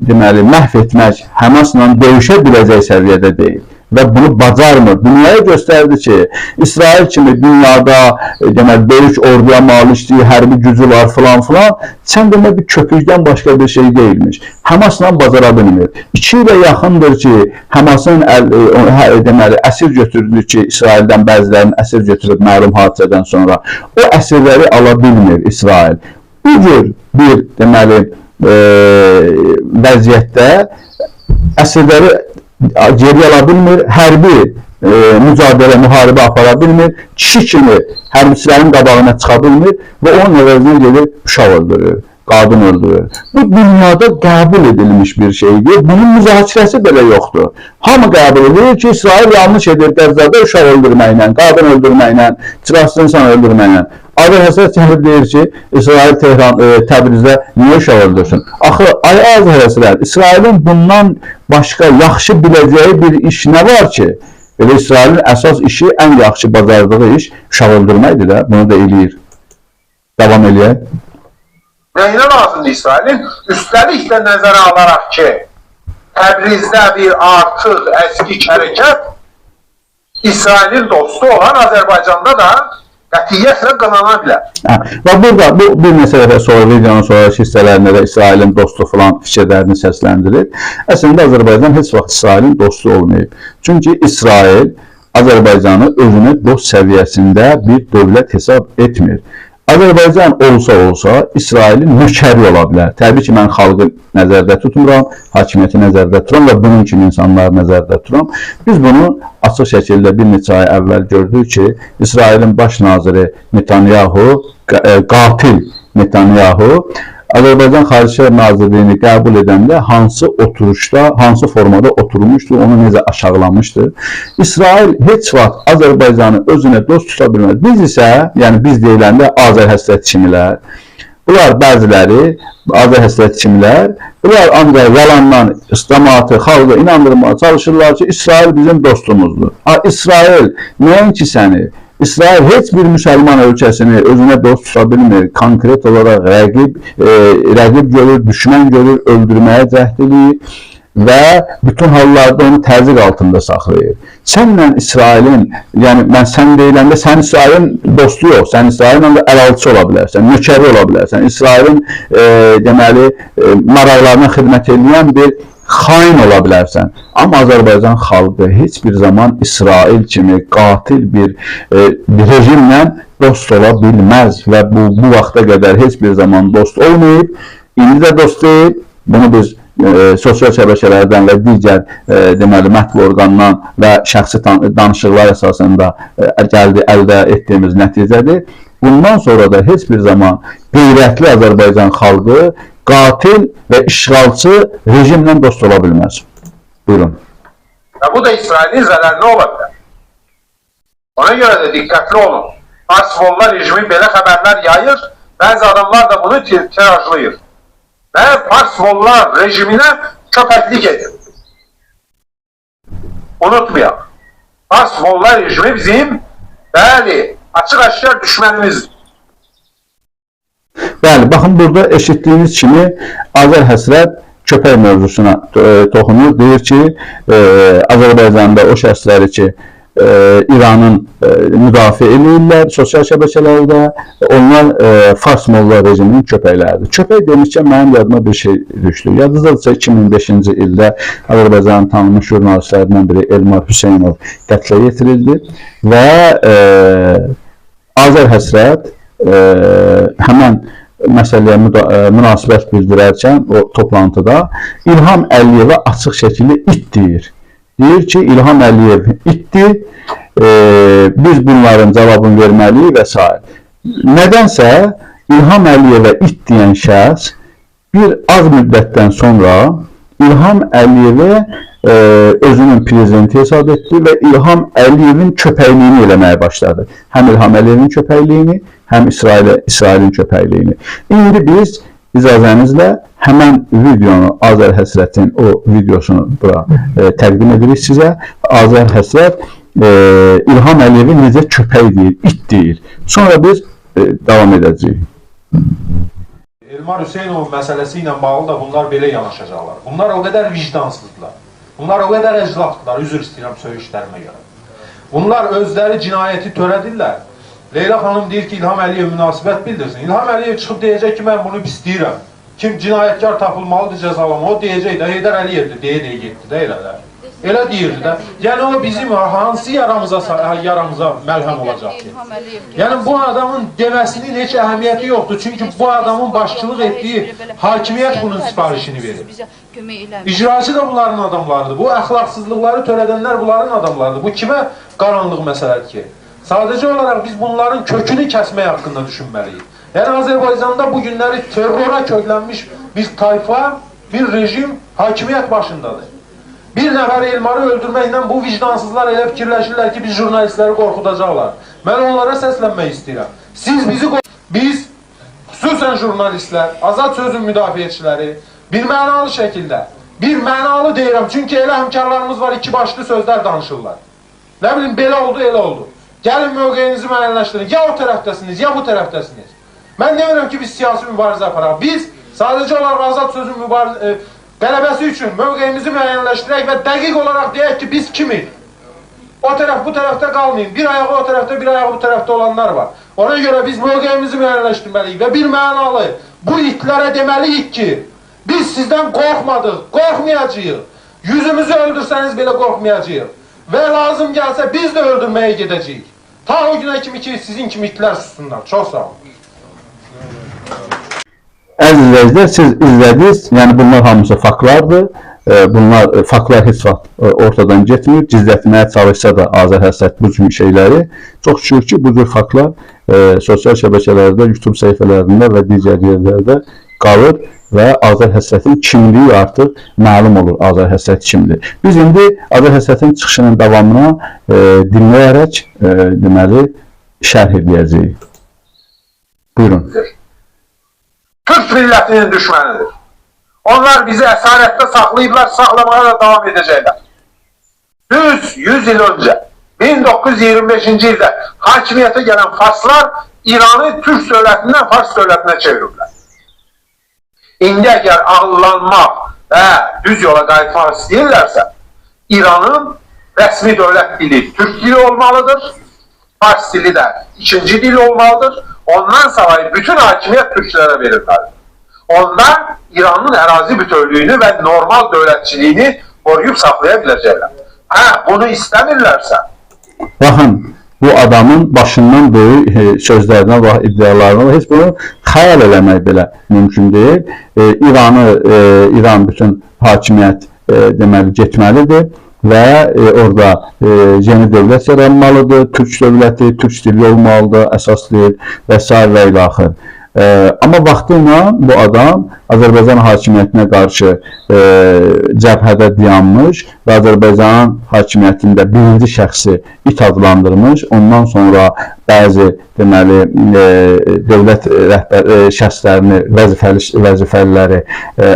deməli məhv etmək, Həmasla döyüşə biləcək səviyyədə deyil. Və bunu bacarmır. Dünyaya göstərdi ki, İsrail kimi dünyada deməli, böyük orduya malikdir, hərbi gücü var filan. Sən demək bir köpükdən başqa bir şey deyilmiş. Həmasla bacara bilmir. 2 ilə yaxındır ki, Həmasın deməli, əsir götürdü ki, İsraildən bəzilərini əsir götürüb məlum hadisədən sonra. O əsirləri ala bilmir İsrail. Bu cür bir deməli vəziyyətdə əsirləri geriyə ala bilmir, hərbi müharibə apara bilmir, kişi kimi hərbiçilərin qabağına çıxa bilmir və onun əvəzinə gedir uşaq öldürür, qadın öldürür. Bu dünyada qəbul edilmiş bir şeydir. Bunun müzakirəsi belə yoxdur. Hamı qəbul edir ki, İsrail yanlış edir Qəzzada uşaq öldürməklə, qadın öldürməklə, çıraqsız insan öldürməklə. Azərhəsrət gəlib deyir ki, İsrail Təbrizdə niyə uşaq öldürsün? Axı, Azərhəsrət, İsrailin bundan başqa yaxşı biləcəyi bir iş nə var ki? Belə İsrailin əsas işi, ən yaxşı bacardığı iş uşaq öldürməkdir də, bunu da eləyir. Davam eləyək. Nəyinə lazımdır İsrailin? Üstəlik də nəzərə alaraq ki, Təbrizdə bir artıq əski hərəkət İsrailin dostu olan Azərbaycanda da qətiyyətlə qanana bilər. Və burada bu bir məsələdə sonra, videonun sonraki hissələrində də İsrailin dostu falan fikirlərini səsləndirir. Əslində Azərbaycan heç vaxt İsrailin dostu olmayıb. Çünki İsrail Azərbaycanı özünə dost səviyyəsində bir dövlət hesab etmir. Azərbaycan olsa İsrailin nökəri ola bilər. Təbii ki, mən xalqı nəzərdə tutmuram, hakimiyyəti nəzərdə tuturam və bunun kimi insanları nəzərdə tuturam. Biz bunu açıq şəkildə bir neçə ay əvvəl gördük ki, İsrailin baş naziri Netanyahu, qatil Netanyahu, Azərbaycan Xarici Nazirliyini qəbul edəndə hansı oturuşda, hansı formada oturmuşdu, onu necə aşağılamışdı. İsrail heç vaxt Azərbaycanı özünə dost tuta bilməz. Biz isə, yəni biz deyiləndə Azərhəsrət kimilər, Bunlar bəziləri, Azər həsrət kimlər, bunlar ancaq yalandan cəmaatı, xalqı inandırmağa çalışırlar ki, İsrail bizim dostumuzdur. İsrail nəinki səni, İsrail heç bir müsəlman ölkəsini özünə dost tuta bilmir, konkret olaraq rəqib görür, düşmən görür, öldürməyə cəhd edir və bütün hallarda onu təzyiq altında saxlayır. Sənlə İsrailin, yəni mən sən deyiləndə sən İsrailin dostu yox, sən İsraillə də əlalçı ola bilərsən, nökəri ola bilərsən, İsrailin deməli maraqlarına xidmət edən bir xain ola bilərsən. Amma Azərbaycan xalqı heç bir zaman İsrail kimi qatil bir rejimlə dost ola bilməz və bu vaxta qədər heç bir zaman dost olmayıb, indi də dost deyil. Bunu biz sosial şəbəkələrdən və digər deməli mətbu orqandan və şəxsi danışıqlar əsasında əldə etdiyimiz nəticədir. Bundan sonra da heç bir zaman qeyrətli Azərbaycan xalqı qatil və işğalçı rejimlə dost ola bilməz. Buyurun. Bu da İsrailin zərərinə ola bilər. Ona görə də diqqətli olun. Farsvollar rejimi belə xəbərlər yayır, bəzi adamlar da bunu tirajlayır. Və Farsvollar rejiminə köpəklik edir. Unutmayaq. Farsvollar rejimi bizim, bəli, açıq-aşkar düşmənimizdir. Bəli, baxın burada eşitdiyiniz kimi Azər həsrət köpək mövzusuna toxunur. Deyir ki, Azərbaycanda o şəxsləri ki, İranın müdafiə edirlər sosial şəbəkələrdə, onlar Fars molla rejiminin köpəkləridir. Köpək demişkən mənim yadıma bir şey düşdü. Yadınızdadırsa 2005-ci ildə Azərbaycanın tanınmış jurnalistlərindən biri Elmar Hüseynov qətlə yetirildi və Azər həsrət həmən məsələyə münasibət bildirərkən o toplantıda İlham Əliyevə açıq şəkildə it deyir. Deyir ki, İlham Əliyev itdir, biz bunların cavabını verməliyik və s. Nədənsə İlham Əliyevə it deyən şəxs bir az müddətdən sonra İlham Əliyevə özünün prezidenti hesab etdi və İlham Əliyevin köpəkliyini eləməyə başladı. Həm İlham Əliyevin köpəkliyini, həm İsrailin köpəkliyini. İndi biz icazənizlə həmən videonu, Azər həsrətin o videosunu bura təqdim edirik sizə. Azər həsrət İlham Əliyevi necə köpək deyir, it deyir. Sonra biz davam edəcəyik. Elmar Hüseynov məsələsi ilə bağlı da bunlar belə yanaşacaqlar. Bunlar o qədər vicdansızdılar. Bunlar o qədər əclafdılar, üzr istəyirəm söyüşlərimə görə. Bunlar özləri cinayəti törədirlər. Leyla xanım deyir ki, İlham Əliyev münasibət bildirsin. İlham Əliyev çıxıb deyəcək ki, mən bunu istəyirəm. Kim cinayətkar tapılmalıdır, cəzalama. O deyəcək də, Heydər Əliyevdir, deyə getdi də elələr. Elə deyirdi də. Yəni o bizim hansı yaramıza məlhəm olacaq ki? Yəni bu adamın deməsinin heç əhəmiyyəti yoxdur. Çünki bu adamın başçılıq etdiyi hakimiyyət bunun sifarişini verir. İcraçı da bunların adamlarıdır. Bu əxlaqsızlıqları törədənlər bunların adamlarıdır. Bu kimə qaranlıq məsələdir ki? Sadəcə olaraq biz bunların kökünü kəsmək haqqında düşünməliyik. Yəni Azərbaycanda bu günləri terrora köklənmiş bir tayfa, bir rejim hakimiyyət başındadır. Bir nəfər Elmarı öldürməklə bu vicdansızlar elə fikirləşirlər ki, biz jurnalistləri qorxudacaqlar. Mən onlara səslənmək istəyirəm. Siz bizi biz, xüsusən jurnalistlər, azad sözün müdafiəçiləri, bir mənalı şəkildə, bir mənalı deyirəm, çünki elə həmkarlarımız var, iki başlı sözlər danışırlar. Nə bilim, belə oldu, elə oldu. Gəlin mövqeyinizi müəyyənləşdirin. Ya o tərəfdəsiniz, ya bu tərəfdəsiniz. Mən demirəm ki, biz siyasi mübarizə aparaq. Biz sadəcə olaraq azad sözün qələbəsi üçün mövqeyimizi müəyyənləşdirək və dəqiq olaraq deyək ki, biz kimik? O tərəf bu tərəfdə qalmayın. Bir ayağı o tərəfdə, bir ayağı bu tərəfdə olanlar var. Ona görə biz mövqeyimizi müəyyənləşdirməliyik və bir mənalı bu itlərə deməliyik ki, biz sizdən qorxmadıq, qorxmayacağıq. Yüzümüzü öldürsəniz belə qorxmayacağıq. Və lazım gəlsə biz də öldürməyə gedəcəyik. Ta o günə kimi ki, sizin kimi itlər sussunlar. Çox sağ olun. Əziz izləyicilər, siz izlədiniz, yəni bunlar hamısı faktlardır. Bunlar faktlar heç vaxt ortadan getmir. Gizlətməyə çalışsa da Azər həsrət bu cür şeyləri. Çox şükür ki, bu cür faktlar sosial şəbəkələrdə, YouTube səhifələrində və digər yerlərdə qalır və Azər həsrətin kimliyi artıq məlum olur. Azər həsrət kimdir. Biz indi Azər həsrətin çıxışının davamına dinləyərək deməli şərh edəcəyik. Buyurun. Türk millətinin düşmənidir. Onlar bizi əsarətdə saxlayıblar, saxlamaya da davam edəcəklər. Düz 100 il öncə, 1925-ci ildə hakimiyyətə gələn Farslar İranı Türk dövlətindən Fars dövlətinə çeviriblər. İndi əgər ağıllanmaq və düz yola qayıtmaq istəyirlərsə, İranın rəsmi dövlət dili Türk dili olmalıdır, Fars dili də ikinci dil olmalıdır. Ondan sonra bütün hakimiyyət Türklərə verilməlidir. Onda İranın ərazi bütövlüyünü və normal dövlətçiliyini qoruyub saxlaya biləcəklər. Bunu istəmirlərsə. Baxın, bu adamın başından böyük sözlərinə və iddialarına heç bunu xəyal eləmək belə mümkün deyil. İran bütün hakimiyyət deməli getməlidir və orada yeni dövlət yaranmalıdır, Türk dövləti, Türk dili olmalıdır, əsas deyil və s. və ilə axır. Amma vaxtıyla bu adam Azərbaycan hakimiyyətinə qarşı cəbhədə dayanmış və Azərbaycan hakimiyyətində birinci şəxsi it adlandırmış. Ondan sonra bəzi deməli dövlət şəxslərini, vəzifəliləri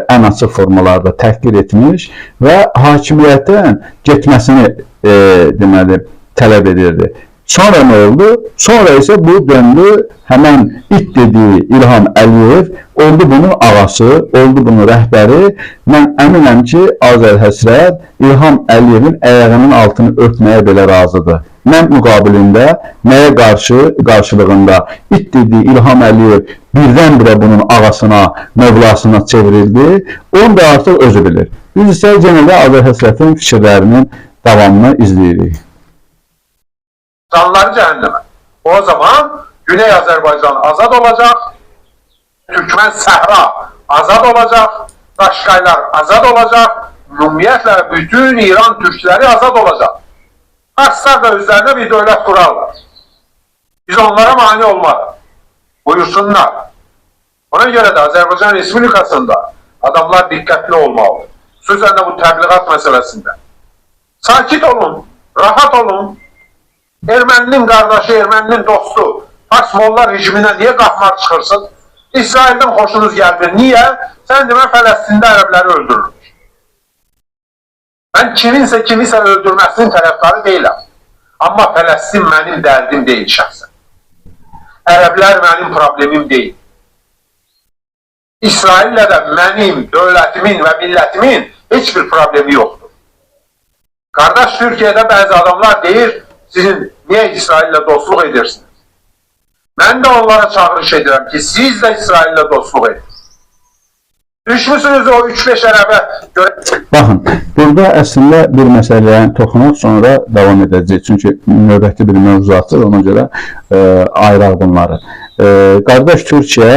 ən açıq formalarda təhqir etmiş və hakimiyyətdən getməsini deməli tələb edirdi. Sonra nə oldu? Sonra isə bu döndü həmən it dediyi İlham Əliyev, oldu bunun ağası, oldu bunun rəhbəri. Mən əminəm ki, Azərhəsrət İlham Əliyevin əyağının altını öpməyə belə razıdır. Mən müqabilində, nəyə qarşılığında it dediyi İlham Əliyev birdən-birə bunun ağasına, mövlasına çevrildi, onu da artıq özü bilir. Biz isə genəldə Azərhəsrətin fikirlərinin davamını izləyirik. Canları cəhənnəmə. O zaman Güney Azərbaycan azad olacaq, Türkmen Səhra azad olacaq, Qaşqaylar azad olacaq, ümumiyyətlə bütün İran türkləri azad olacaq. Farslar da özlərine bir dövlət kurarlar. Biz onlara mani olmarıq. Buyursunlar. Ona görə də Azərbaycan Respublikasında adamlar diqqətli olmalıdır. Xüsusən də bu təbliğat məsələsində. Sakit olun, rahat olun. Erməninin qardaşı, Erməninin dostu Fars Molla rejiminə niyə qahmar çıxırsın? İsraildən xoşunuz gəlmir. Niyə? Sən demə Fələstində ərəbləri öldürür. Mən kimisə öldürməsinin tərəfdarı deyiləm. Amma Fələstin mənim dərdim deyil şəxsən. Ərəblər mənim problemim deyil. İsraillə də mənim, dövlətimin və millətimin heç bir problemi yoxdur. Qardaş Türkiyədə bəzi adamlar deyir, sizin niyə İsraillə dostluq edirsiniz? Mən də onlara çağırış edirəm ki, siz də İsraillə dostluq edin. Düşmüsünüz o 3-5 ərəbə görə. Baxın, burada əslində bir məsələyə toxunaq, sonra davam edəcək. Çünki növbəti bir mövzuatdır, ona görə ayıraq bunları. Qardaş Türkiyə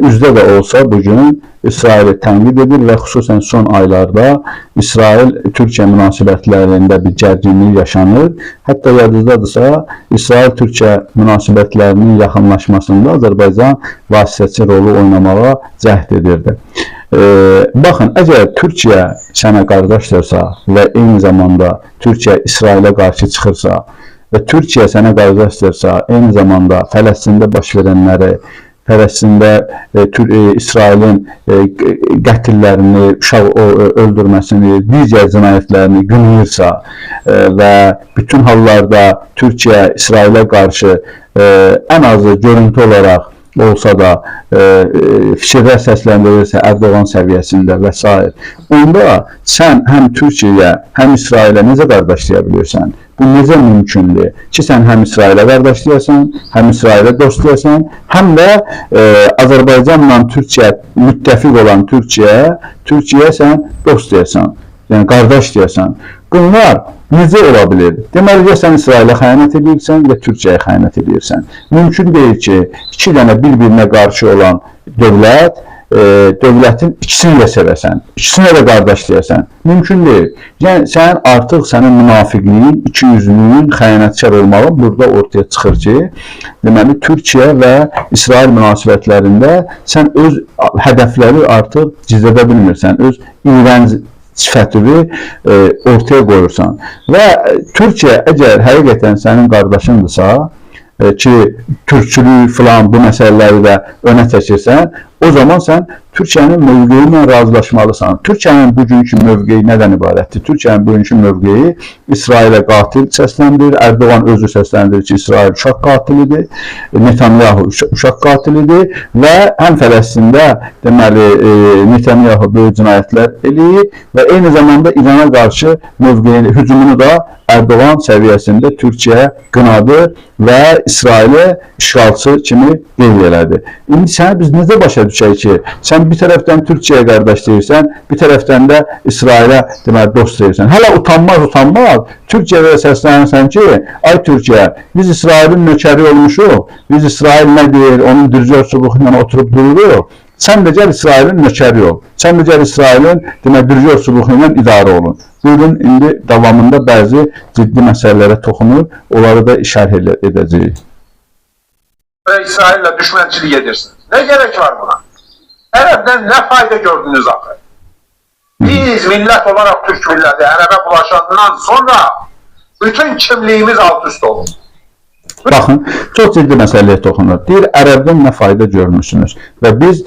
üzdə də olsa bugün İsraili tənqid edir və xüsusən son aylarda İsrail-Türkiyə münasibətlərində bir gərginlik yaşanır. Hətta yadınızdadırsa, İsrail-Türkiyə münasibətlərinin yaxınlaşmasında Azərbaycan vasitəçi rolu oynamağa cəhd edirdi. Baxın, əgər Türkiyə sənə qardaşdırsa və eyni zamanda Türkiyə İsrailə qarşı çıxırsa və Türkiyə sənə qardaşdırsa, eyni zamanda Fələstində baş verənləri, Fələstində İsrailin qətillərini, uşaq öldürməsini, digər cinayətlərini qınayırsa və bütün hallarda Türkiyə İsrailə qarşı ən azı görüntü olaraq olsa da fikirlər səsləndirirsə Ərdoğan səviyyəsində və s. onda sən həm Türkiyəyə, həm İsrailə necə qardaşlaya bilirsən? Bu necə mümkündür ki, sən həm İsrailə qardaşlayasan, həm İsrailə dostlayasan, həm də Azərbaycanla Türkiyə müttəfiq olan Türkiyəyə sən dost deyasan, yəni qardaş deyasan. Bunlar necə ola bilir? Deməli, ya sən İsrailə xəyanət edirsən, ya Türkiyəyə xəyanət edirsən. Mümkün deyil ki, iki dənə bir-birinə qarşı olan dövlətin ikisini də sevəsən, ikisini də qardaşlayasan. Mümkün deyil. Yəni, sən artıq sənin münafiqliyin, ikiyüzlüyün, xəyanətkar olmağın burada ortaya çıxır ki, deməli, Türkiyə və İsrail münasibətlərində sən öz hədəfləri artıq gizlədə bilmirsən, öz iyrənc sifətini ortaya qoyursan. Və Türkiyə əgər həqiqətən sənin qardaşındırsa ki, türkçülük filan bu məsələləri də önə çəkirsən, o zaman sən Türkiyənin mövqeyi ilə razılaşmalısan. Türkiyənin bugünkü mövqeyi nədən ibarətdir? Türkiyənin bugünkü mövqeyi İsrailə qatil səsləndirir. Erdoğan özü səsləndirir ki, İsrail uşaq qatilidir. Netanyahu uşaq qatilidir və həm Fələstində deməli Netanyahu böyük cinayətlər eləyir və eyni zamanda İrana qarşı mövqeyini, hücumunu da Erdoğan səviyyəsində Türkiyə qınadı və İsraili işğalçı kimi qeyd elədi. İndi səni biz necə başa düşək ki, sən bir tərəfdən Türkiyəyə qardaş deyirsən, bir tərəfdən də İsrailə deməli dost deyirsən. Hələ utanmaz Türkiyəyə səslənirsən ki, ay Türkiyə, biz İsrailin nökəri olmuşuq, biz İsrail nə deyir, onun dürcör çubuğu ilə oturub dururuq. Sən də gəl İsrailin nökəri ol. Sən də gəl İsrailin dürcör çubuğu ilə idarə olun. Bugün indi davamında bəzi ciddi məsələlərə toxunur, onları da şərh edəcəyik. İsrail'le düşmançılık edirsiniz. Ne gerek var buna? Ərəbdən nə fayda gördünüz axı? Biz millet olarak Türk milleti Ərəbə bulaşandan sonra bütün kimliğimiz alt üst olur. Baxın, çox ciddi məsələyə toxunur. Deyir, Ərəbdən nə fayda görmüşsünüz? Və biz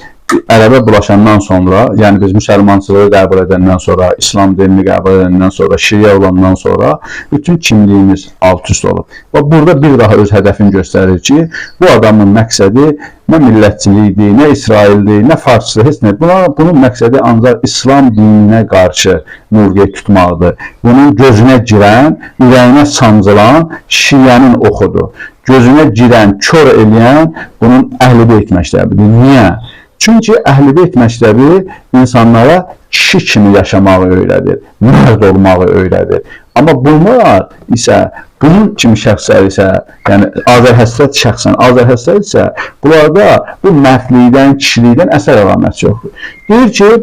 Ərəbə bulaşandan sonra, yəni biz müsəlmançılığı qəbul edəndən sonra, İslam dinini qəbul edəndən sonra, Şiə olandan sonra bütün kimliyimiz alt-üst olur. Və burada bir daha öz hədəfini göstərir ki, bu adamın məqsədi nə millətçilikdir, nə İsraildir, nə farsçılığı, heç nə. Bunun məqsədi ancaq İslam dininə qarşı mövqe tutmaqdır. Bunun gözünə girən, ürəyinə sancılan Şiənin oxudur. Gözünə girən, kör eləyən bunun Əhl-i Beyt məktəbidir. Niyə? Çünki Əhl-i Beyt məktəbi insanlara kişi kimi yaşamağı öyrədir, mərd olmağı öyrədir. Amma bunlar isə, bunun kimi şəxslər isə, yəni Azərhəsrət şəxsən, Azərhəsrət isə bunlarda bu mərdlikdən, kişilikdən əsər əlamət yoxdur. Deyir ki,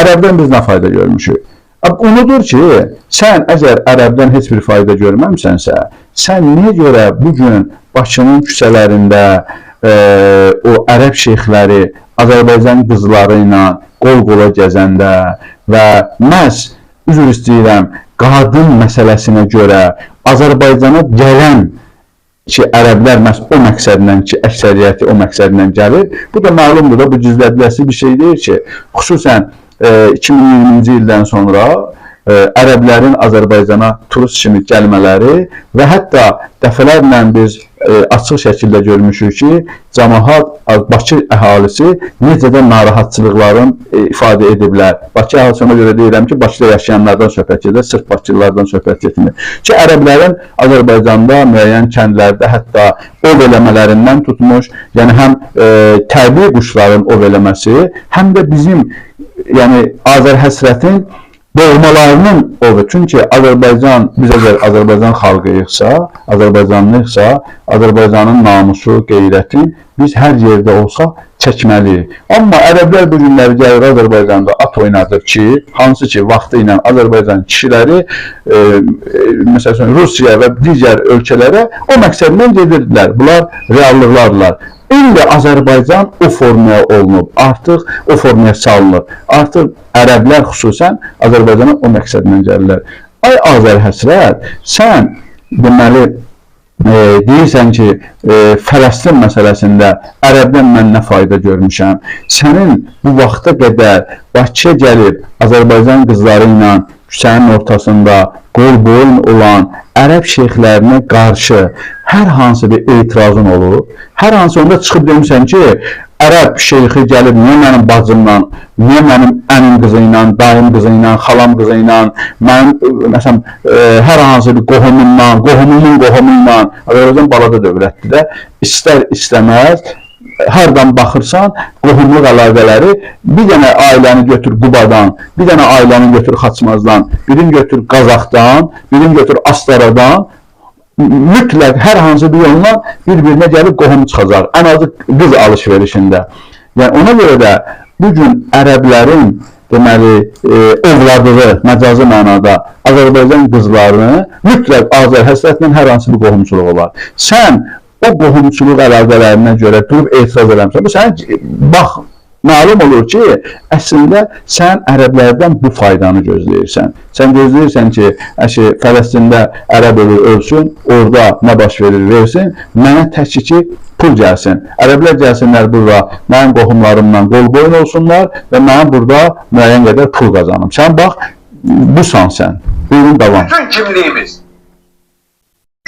Ərəbdən biz nə fayda görmüşük? Unudur ki, sən əgər Ərəbdən heç bir fayda görməmsənsə, sən niyə görə bugün Bakının küçələrində o ərəb şeyxləri Azərbaycan qızları ilə qol-qola gəzəndə və məhz, üzr istəyirəm, qadın məsələsinə görə Azərbaycana gələn ki, ərəblər məhz o məqsədlə ki, əksəriyyəti o məqsədlə gəlir. Bu da məlumdur da, bu gizlədilməsi bir şey deyil ki, xüsusən 2020-ci ildən sonra ərəblərin Azərbaycana turist kimi gəlmələri və hətta dəfələrlə biz açıq şəkildə görmüşük ki, cəmaət, Bakı əhalisi necə də narahatçılıqların ifadə ediblər. Bakı əhalisi görə deyirəm ki, Bakıda yaşayanlardan söhbət edir, sırf Bakılılardan söhbət etmir. Ki, ərəblərin Azərbaycanda müəyyən kəndlərdə hətta ov eləmələrindən tutmuş, yəni həm təbii quşların ov eləməsi, həm də bizim, yəni Azərhəsrətin doğmalarının ovu. Çünki Azərbaycan, biz əgər Azərbaycan xalqıyıqsa, Azərbaycanlıyıqsa, Azərbaycanın namusu, qeyrəti biz hər yerdə olsa çəkməliyik. Amma ərəblər bu günləri gəlir Azərbaycanda at oynadır ki, hansı ki, vaxtı ilə Azərbaycan kişiləri məsələn, Rusiya və digər ölkələrə o məqsədlə gedirdilər. Bunlar reallıqlardılar. İndi Azərbaycan o formaya olunub, artıq o formaya salınır. Artıq ərəblər xüsusən Azərbaycana o məqsədlə gəlirlər. Ay Azərhəsrət, sən deməli deyirsən ki, Fələstin məsələsində ərəbdən mən nə fayda görmüşəm. Sənin bu vaxta qədər Bakıya gəlib Azərbaycan qızları ilə küçənin ortasında qol-boyun olan ərəb şeyxlərinə qarşı hər hansı bir etirazın olur. Hər hansı onda çıxıb demişsən ki, ərəb şeyxi gəlib niyə mənim bacımla, niyə mənim əmin qızı ilə, dayım qızı ilə, xalam qızı ilə, mənim məsələn, hər hansı bir qohumundan, qohumumun qohumu ilə, Azərbaycan balaca dövlətdir də, istər istəməz, hardan baxırsan, qohumluq əlaqələri, bir dənə ailəni götür Qubadan, bir dənə ailəni götür Xaçmazdan, birini götür Qazaxdan, birini götür Astaradan, mütləq hər hansı bir yolla bir-birinə gəlib qohum çıxacaq, ən azı qız alış-verişində. Yəni ona görə də bugün ərəblərin deməli ovladığı məcazi mənada Azərbaycan qızlarını mütləq Azərhəsrətlə hər hansı bir qohumçuluğu var. Sən o qohumçuluq əlaqələrinə görə durub etiraz eləmişsən. Bu sənin bax, məlum olur ki, əslində sən ərəblərdən bu faydanı gözləyirsən. Sən gözləyirsən ki, Fələstində ərəb ölsün, orada nə baş verir versin, mənə təkcə ki, pul gəlsin. Ərəblər gəlsinlər burada, mənim qohumlarımla qol boyun olsunlar və mənim burada müəyyən qədər pul qazanım. Sən bax, busan sən. Buyurun, davam. Bütün kimliğimiz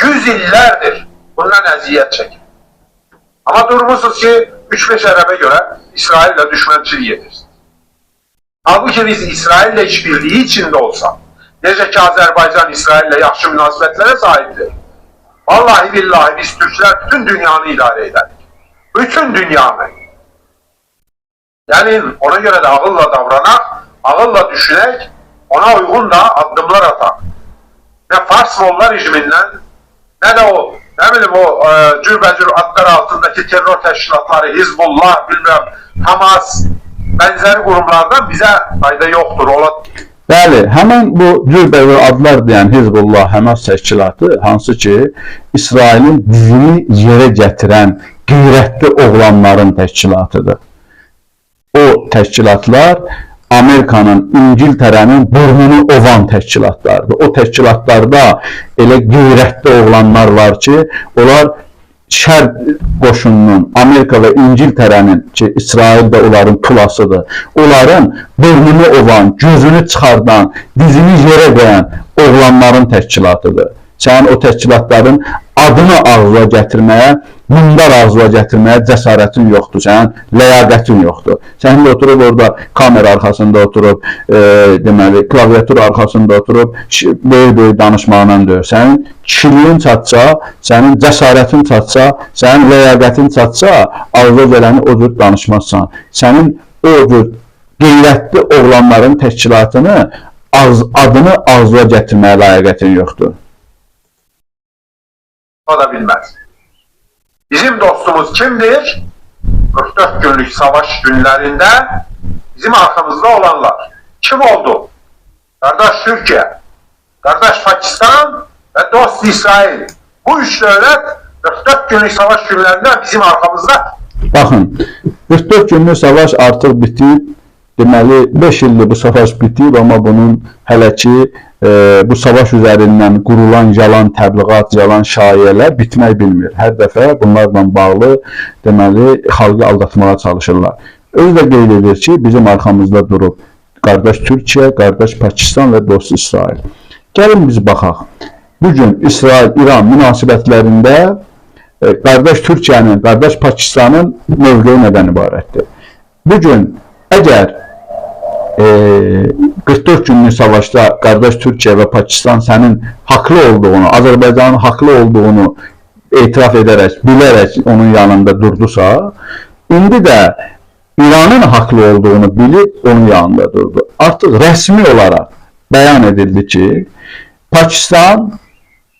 100 illərdir bundan əziyyət çəkir. Amma durmuşsunuz ki, 3-5 ərəbə görə İsraillə düşmənçilik edirsiniz. Halbuki biz İsraillə işbirliği içində olsaq, necə ki Azərbaycan İsraillə yaxşı münasibətlərə sahibdir. Vallahi billahi biz Türklər bütün dünyanı idarə edərik. Bütün dünyanı. Yəni ona görə də ağılla davranaq, ağılla düşünək, ona uyğun da addımlar ataq. Nə Fars Molla rejimindən, nə də o, nə bilim o cürbəcür adlar altındakı terror təşkilatları, Hizbullah, bilmirəm, Hamas, bənzəri qurumlardan bizə fayda yoxdur. Bəli, həmən bu cürbəcür adlar deyən Hizbullah, Hamas təşkilatı, hansı ki, İsrailin dizini yerə gətirən qeyrətli oğlanların təşkilatıdır. O təşkilatlar Amerikanın, İngiltərənin burnunu ovan təşkilatlardır. O təşkilatlarda elə qeyrətli oğlanlar var ki, onlar Şərq qoşununun, Amerika və İngiltərənin ki, İsrail də onların pulasıdır. Onların burnunu ovan, gözünü çıxardan, dizini yerə qoyan oğlanların təşkilatıdır. Sən o təşkilatların adını ağzına gətirməyə, mundar ağzına gətirməyə cəsarətin yoxdur, sənin ləyaqətin yoxdur. Sən də oturub orada kamera arxasında oturub, deməli, klaviatur arxasında oturub, böyük-böyük danışmağına deyir. Sənin kişiliyin çatsa, sənin cəsarətin çatsa, sənin ləyaqətin çatsa, ağzına gələni o cür danışmazsan. Sənin o cür qeyrətli oğlanların təşkilatını, adını ağzına gətirməyə ləyaqətin yoxdur. O da bilmez. Bizim dostumuz kimdir? 44 günlük savaş günlerinde bizim arkamızda olanlar. Kim oldu? Kardeş Türkiye, kardeş Pakistan ve dost İsrail. Bu üç devlet 44 günlük savaş günlerinde bizim arkamızda. Baxın, 44 günlük savaş artıq bitib, deməli 5 ildir bu savaş bitib, amma bunun hələ ki bu savaş üzərindən qurulan yalan təbliğat, yalan şaiyələr bitmək bilmir. Hər dəfə bunlarla bağlı deməli xalqı aldatmağa çalışırlar. Özü də qeyd edir ki, bizim arxamızda durub qardaş Türkiyə, qardaş Pakistan və dost İsrail. Gəlin biz baxaq. Bugün İsrail-İran münasibətlərində qardaş Türkiyənin, qardaş Pakistanın mövqeyi nədən ibarətdir? Bugün əgər 44 günlük savaşda qardaş Türkiyə və Pakistan sənin haqlı olduğunu, Azərbaycanın haqlı olduğunu etiraf edərək, bilərək onun yanında durdusa, indi də İranın haqlı olduğunu bilib onun yanında durdu. Artıq rəsmi olaraq bəyan edildi ki, Pakistan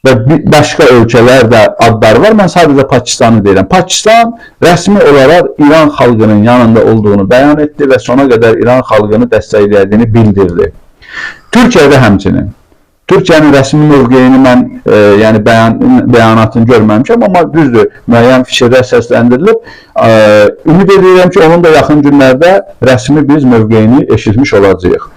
və başqa ölkələr də adları var. Mən sadəcə Pakistanı deyirəm. Pakistan rəsmi olaraq İran xalqının yanında olduğunu bəyan etdi və sona qədər İran xalqını dəstəklədiyini bildirdi. Türkiyədə həmçinin. Türkiyənin rəsmi mövqeyini mən yəni bəyanatını görməmişəm, amma düzdür, müəyyən fikirlər səsləndirilib. Ümid edirəm ki, onun da yaxın günlərdə rəsmi biz mövqeyini eşitmiş olacağıq.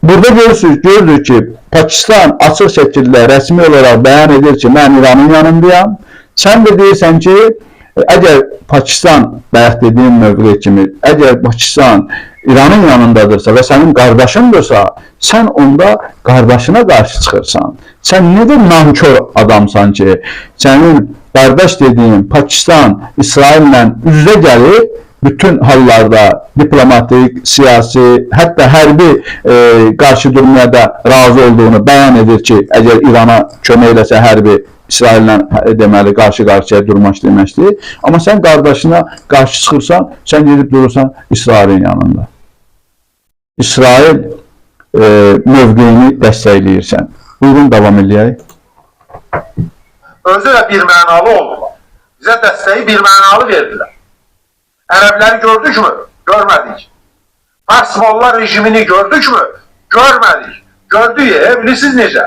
Burada görürük ki, Pakistan açıq şəkildə rəsmi olaraq bəyan edir ki, mən İranın yanındayam. Sən də deyirsən ki, əgər Pakistan, bayaq dediyim mövqe kimi, əgər Pakistan İranın yanındadırsa və sənin qardaşındırsa, sən onda qardaşına qarşı çıxırsan. Sən necə nankör adamsan ki, sənin qardaş dediyin Pakistan İsraillə üzrə gəlir, bütün hallarda diplomatik, siyasi, hətta hərbi qarşı durmaya da razı olduğunu bəyan edir ki, əgər İrana kömək eləsə hərbi İsraillə deməli qarşı-qarşıya durmaq deməkdir. Amma sən qardaşına qarşı çıxırsan, sən gedib durursan İsrailin yanında. İsrail mövqeyini dəstəkləyirsən. Buyurun, davam edək. Özü də bir mənalı oldular. Bizə dəstəyi bir mənalı verdilər. Ərəbləri gördük mü? Görmədik. Fars Molla rejimini gördük mü? Görmədik. Gördük, bilirsiniz necə?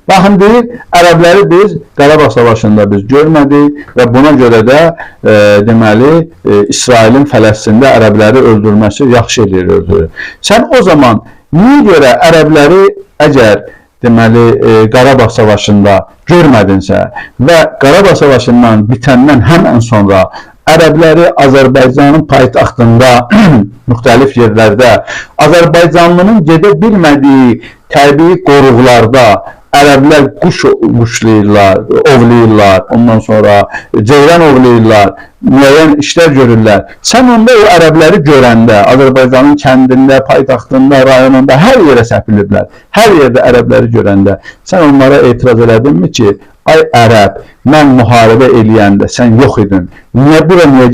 Baxın deyir, ərəbləri biz Qarabağ savaşında biz görmədik və buna görə də deməli İsrailin Fələstində ərəbləri öldürməsi yaxşı eləyir, öldürür. Sən o zaman niyə görə ərəbləri əgər deməli Qarabağ savaşında görmədinsə və Qarabağ savaşından bitəndən həmən sonra ərəbləri Azərbaycanın paytaxtında müxtəlif yerlərdə Azərbaycanlının gedə bilmədiyi təbii qoruqlarda ərəblər quş quşlayırlar, ovlayırlar, ondan sonra ceyran ovlayırlar, müəyyən işlər görürlər. Sən onda o ərəbləri görəndə, Azərbaycanın kəndində, paytaxtında, rayonunda hər yerə səpiliblər. Hər yerdə ərəbləri görəndə sən onlara etiraz elədinmi ki, ay ərəb, mən müharibə eləyəndə sən yox idin. Niyə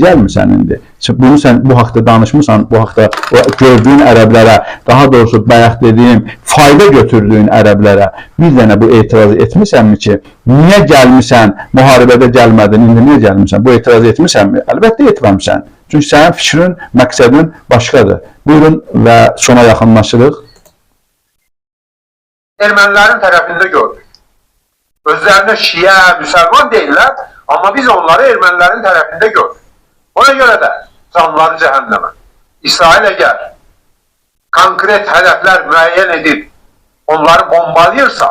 gəlmirsən indi? Bunu sən bu haqda danışmısan, bu haqda gördüyün ərəblərə, daha doğrusu bayaq dediyim fayda götürdüyün ərəblərə bir dənə bu etirazı etmisənmi ki, niyə gəlmirsən, müharibədə gəlmədin, indi niyə gəlmirsən? Bu etirazı etmisənmi? Əlbəttə etməmsən. Çünki sənin fikrin, məqsədin başqadır. Buyurun və sona yaxınlaşırıq. Ermənilərin tərəfində gördük. Özlərinə şiə, müsəlman deyirlər, amma biz onları ermənilərin tərəfində gördük. Ona görə də canları cəhənnəmə. İsrail əgər konkret hədəflər müəyyən edib onları bombalayırsa,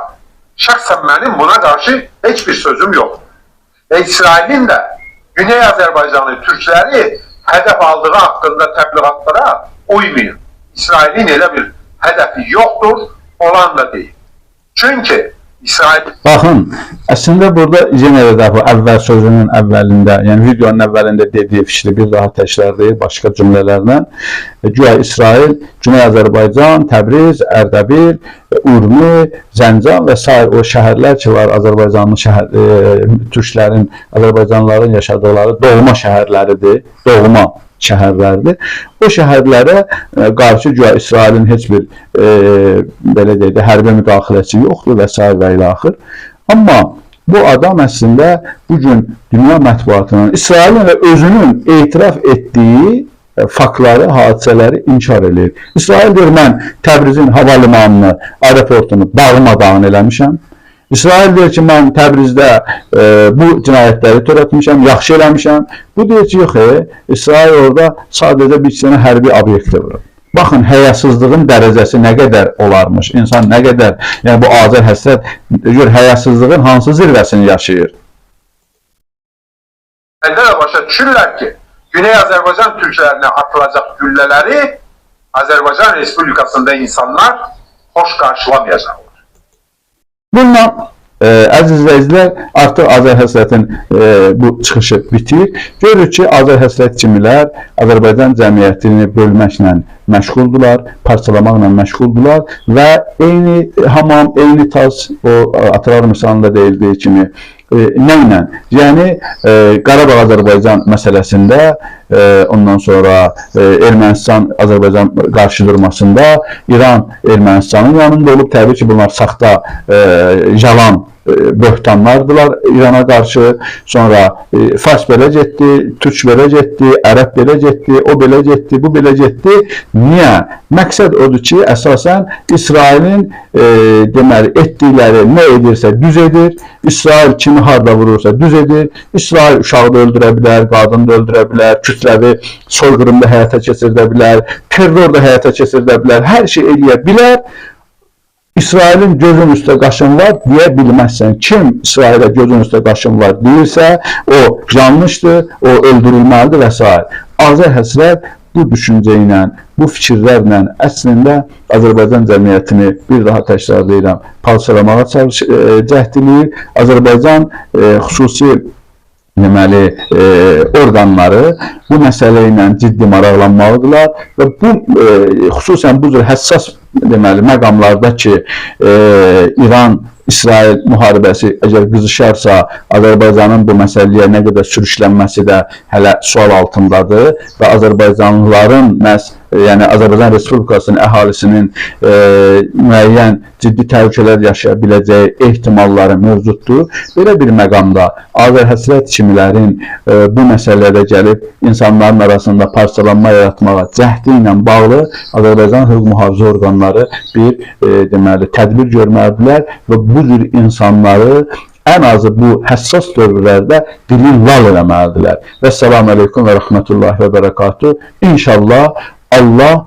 şəxsən mənim buna qarşı heç bir sözüm yoxdur. Və İsrailin də Güney Azərbaycanlı türkləri hədəf aldığı haqqında təbliğatlara uymayın. İsrailin elə bir hədəfi yoxdur, olan da deyil. Çünki İsrail... Baxın, əslində burada yenə də bu əvvəl sözünün əvvəlində, yəni videonun əvvəlində dediyi fikri bir daha təkrarlayır başqa cümlələrlə. Güya İsrail, Güney Azərbaycan, Təbriz, Ərdəbil, Urmi, Zəncan və s. o şəhərlər ki var, Azərbaycanlı türklərin, Azərbaycanlıların yaşadıqları doğma şəhərləridir, doğma şəhərlərdir. O şəhərlərə qarşı güya İsrailin heç bir belə deyək də hərbi müdaxiləsi yoxdur və s. və ilə axır. Amma bu adam əslində bugün dünya mətbuatının İsrailin və özünün etiraf etdiyi faktları, hadisələri inkar edir. İsrail deyir, mən Təbrizin hava limanını, aeroportunu dağılmadan eləmişəm. İsrail deyir ki, mən Təbrizdə bu cinayətləri törətmişəm, yaxşı eləmişəm. Bu deyir ki, yox, İsrail orada sadəcə bir sənə hərbi obyektə vurur. Baxın, həyasızlığın dərəcəsi nə qədər olarmış, insan nə qədər, yəni bu Azər həsrət, həyasızlığın hansı zirvəsini yaşayır? Əldə də başa düşürlər ki, Güney Azərbaycan türklərinə atılacaq güllələri Azərbaycan Respublikasında insanlar xoş qarşılamayacaqlar. Bununla əziz izləyicilər, artıq Azər Həsrətin bu çıxışı bitir. Görürük ki, Azər Həsrət kimilər Azərbaycan cəmiyyətini bölməklə məşğuldular, parçalamaqla məşğuldular və eyni hamam, eyni tas, o Atalar misalında deyildiyi kimi nə ilə? Yəni, Qarabağ Azərbaycan məsələsində, ondan sonra Ermənistan Azərbaycan qarşı durmasında İran Ermənistanın yanında olub, təbii ki, bunlar saxta, yalan böhtanlardılar İrana qarşı. Sonra Fars belə getdi, Türk belə getdi, Ərəb belə getdi, o belə getdi, bu belə getdi. Niyə? Məqsəd odur ki, əsasən İsrailin deməli, etdikləri nə edirsə düz edir. İsrail kimi harda vurursa düz edir. İsrail uşağı da öldürə bilər, qadını da öldürə bilər, kütləvi soyqırımda həyata keçirdə bilər, terror da həyata keçirdə bilər, hər şey eləyə bilər. İsrailin gözün üstə qaşın var deyə bilməzsən. Kim İsrailə gözün üstə qaşın var deyirsə, o yanlışdır, o öldürülməlidir və s. Azər Həsrət bu düşüncə ilə, bu fikirlərlə əslində Azərbaycan cəmiyyətini bir daha təkrarlayıram, parçalamağa cəhd edir. Azərbaycan xüsusi deməli, orqanları bu məsələ ilə ciddi maraqlanmalıdırlar və bu, xüsusən bu cür həssas deməli, məqamlarda ki, İran-İsrail müharibəsi əgər qızışarsa, Azərbaycanın bu məsələyə nə qədər sürüklənməsi də hələ sual altındadır və Azərbaycanlıların məhz yəni Azərbaycan Respublikasının əhalisinin müəyyən ciddi təhlükələr yaşaya biləcəyi ehtimalları mövcuddur. Belə bir məqamda azərhəsrət kimilərin bu məsələlərə gəlib insanların arasında parçalanma yaratmağa cəhdi ilə bağlı Azərbaycan hüquq mühafizə orqanları bir deməli tədbir görməlidirlər və bu cür insanları ən azı bu həssas dövrlərdə dili lal eləməlidirlər. Və selamun aleyküm və rəhmətullahi və bərəkatuhu. İnşallah Allah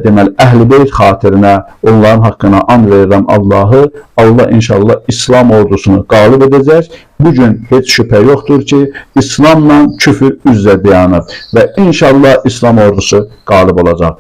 deməli Əhl-i-Beyt xatirinə onların haqqına and verirəm Allahı. Allah inşallah İslam ordusunu qalib edəcək. Bugün heç şübhə yoxdur ki, İslamla küfür üz-üzə dayanır və inşallah İslam ordusu qalib olacaq.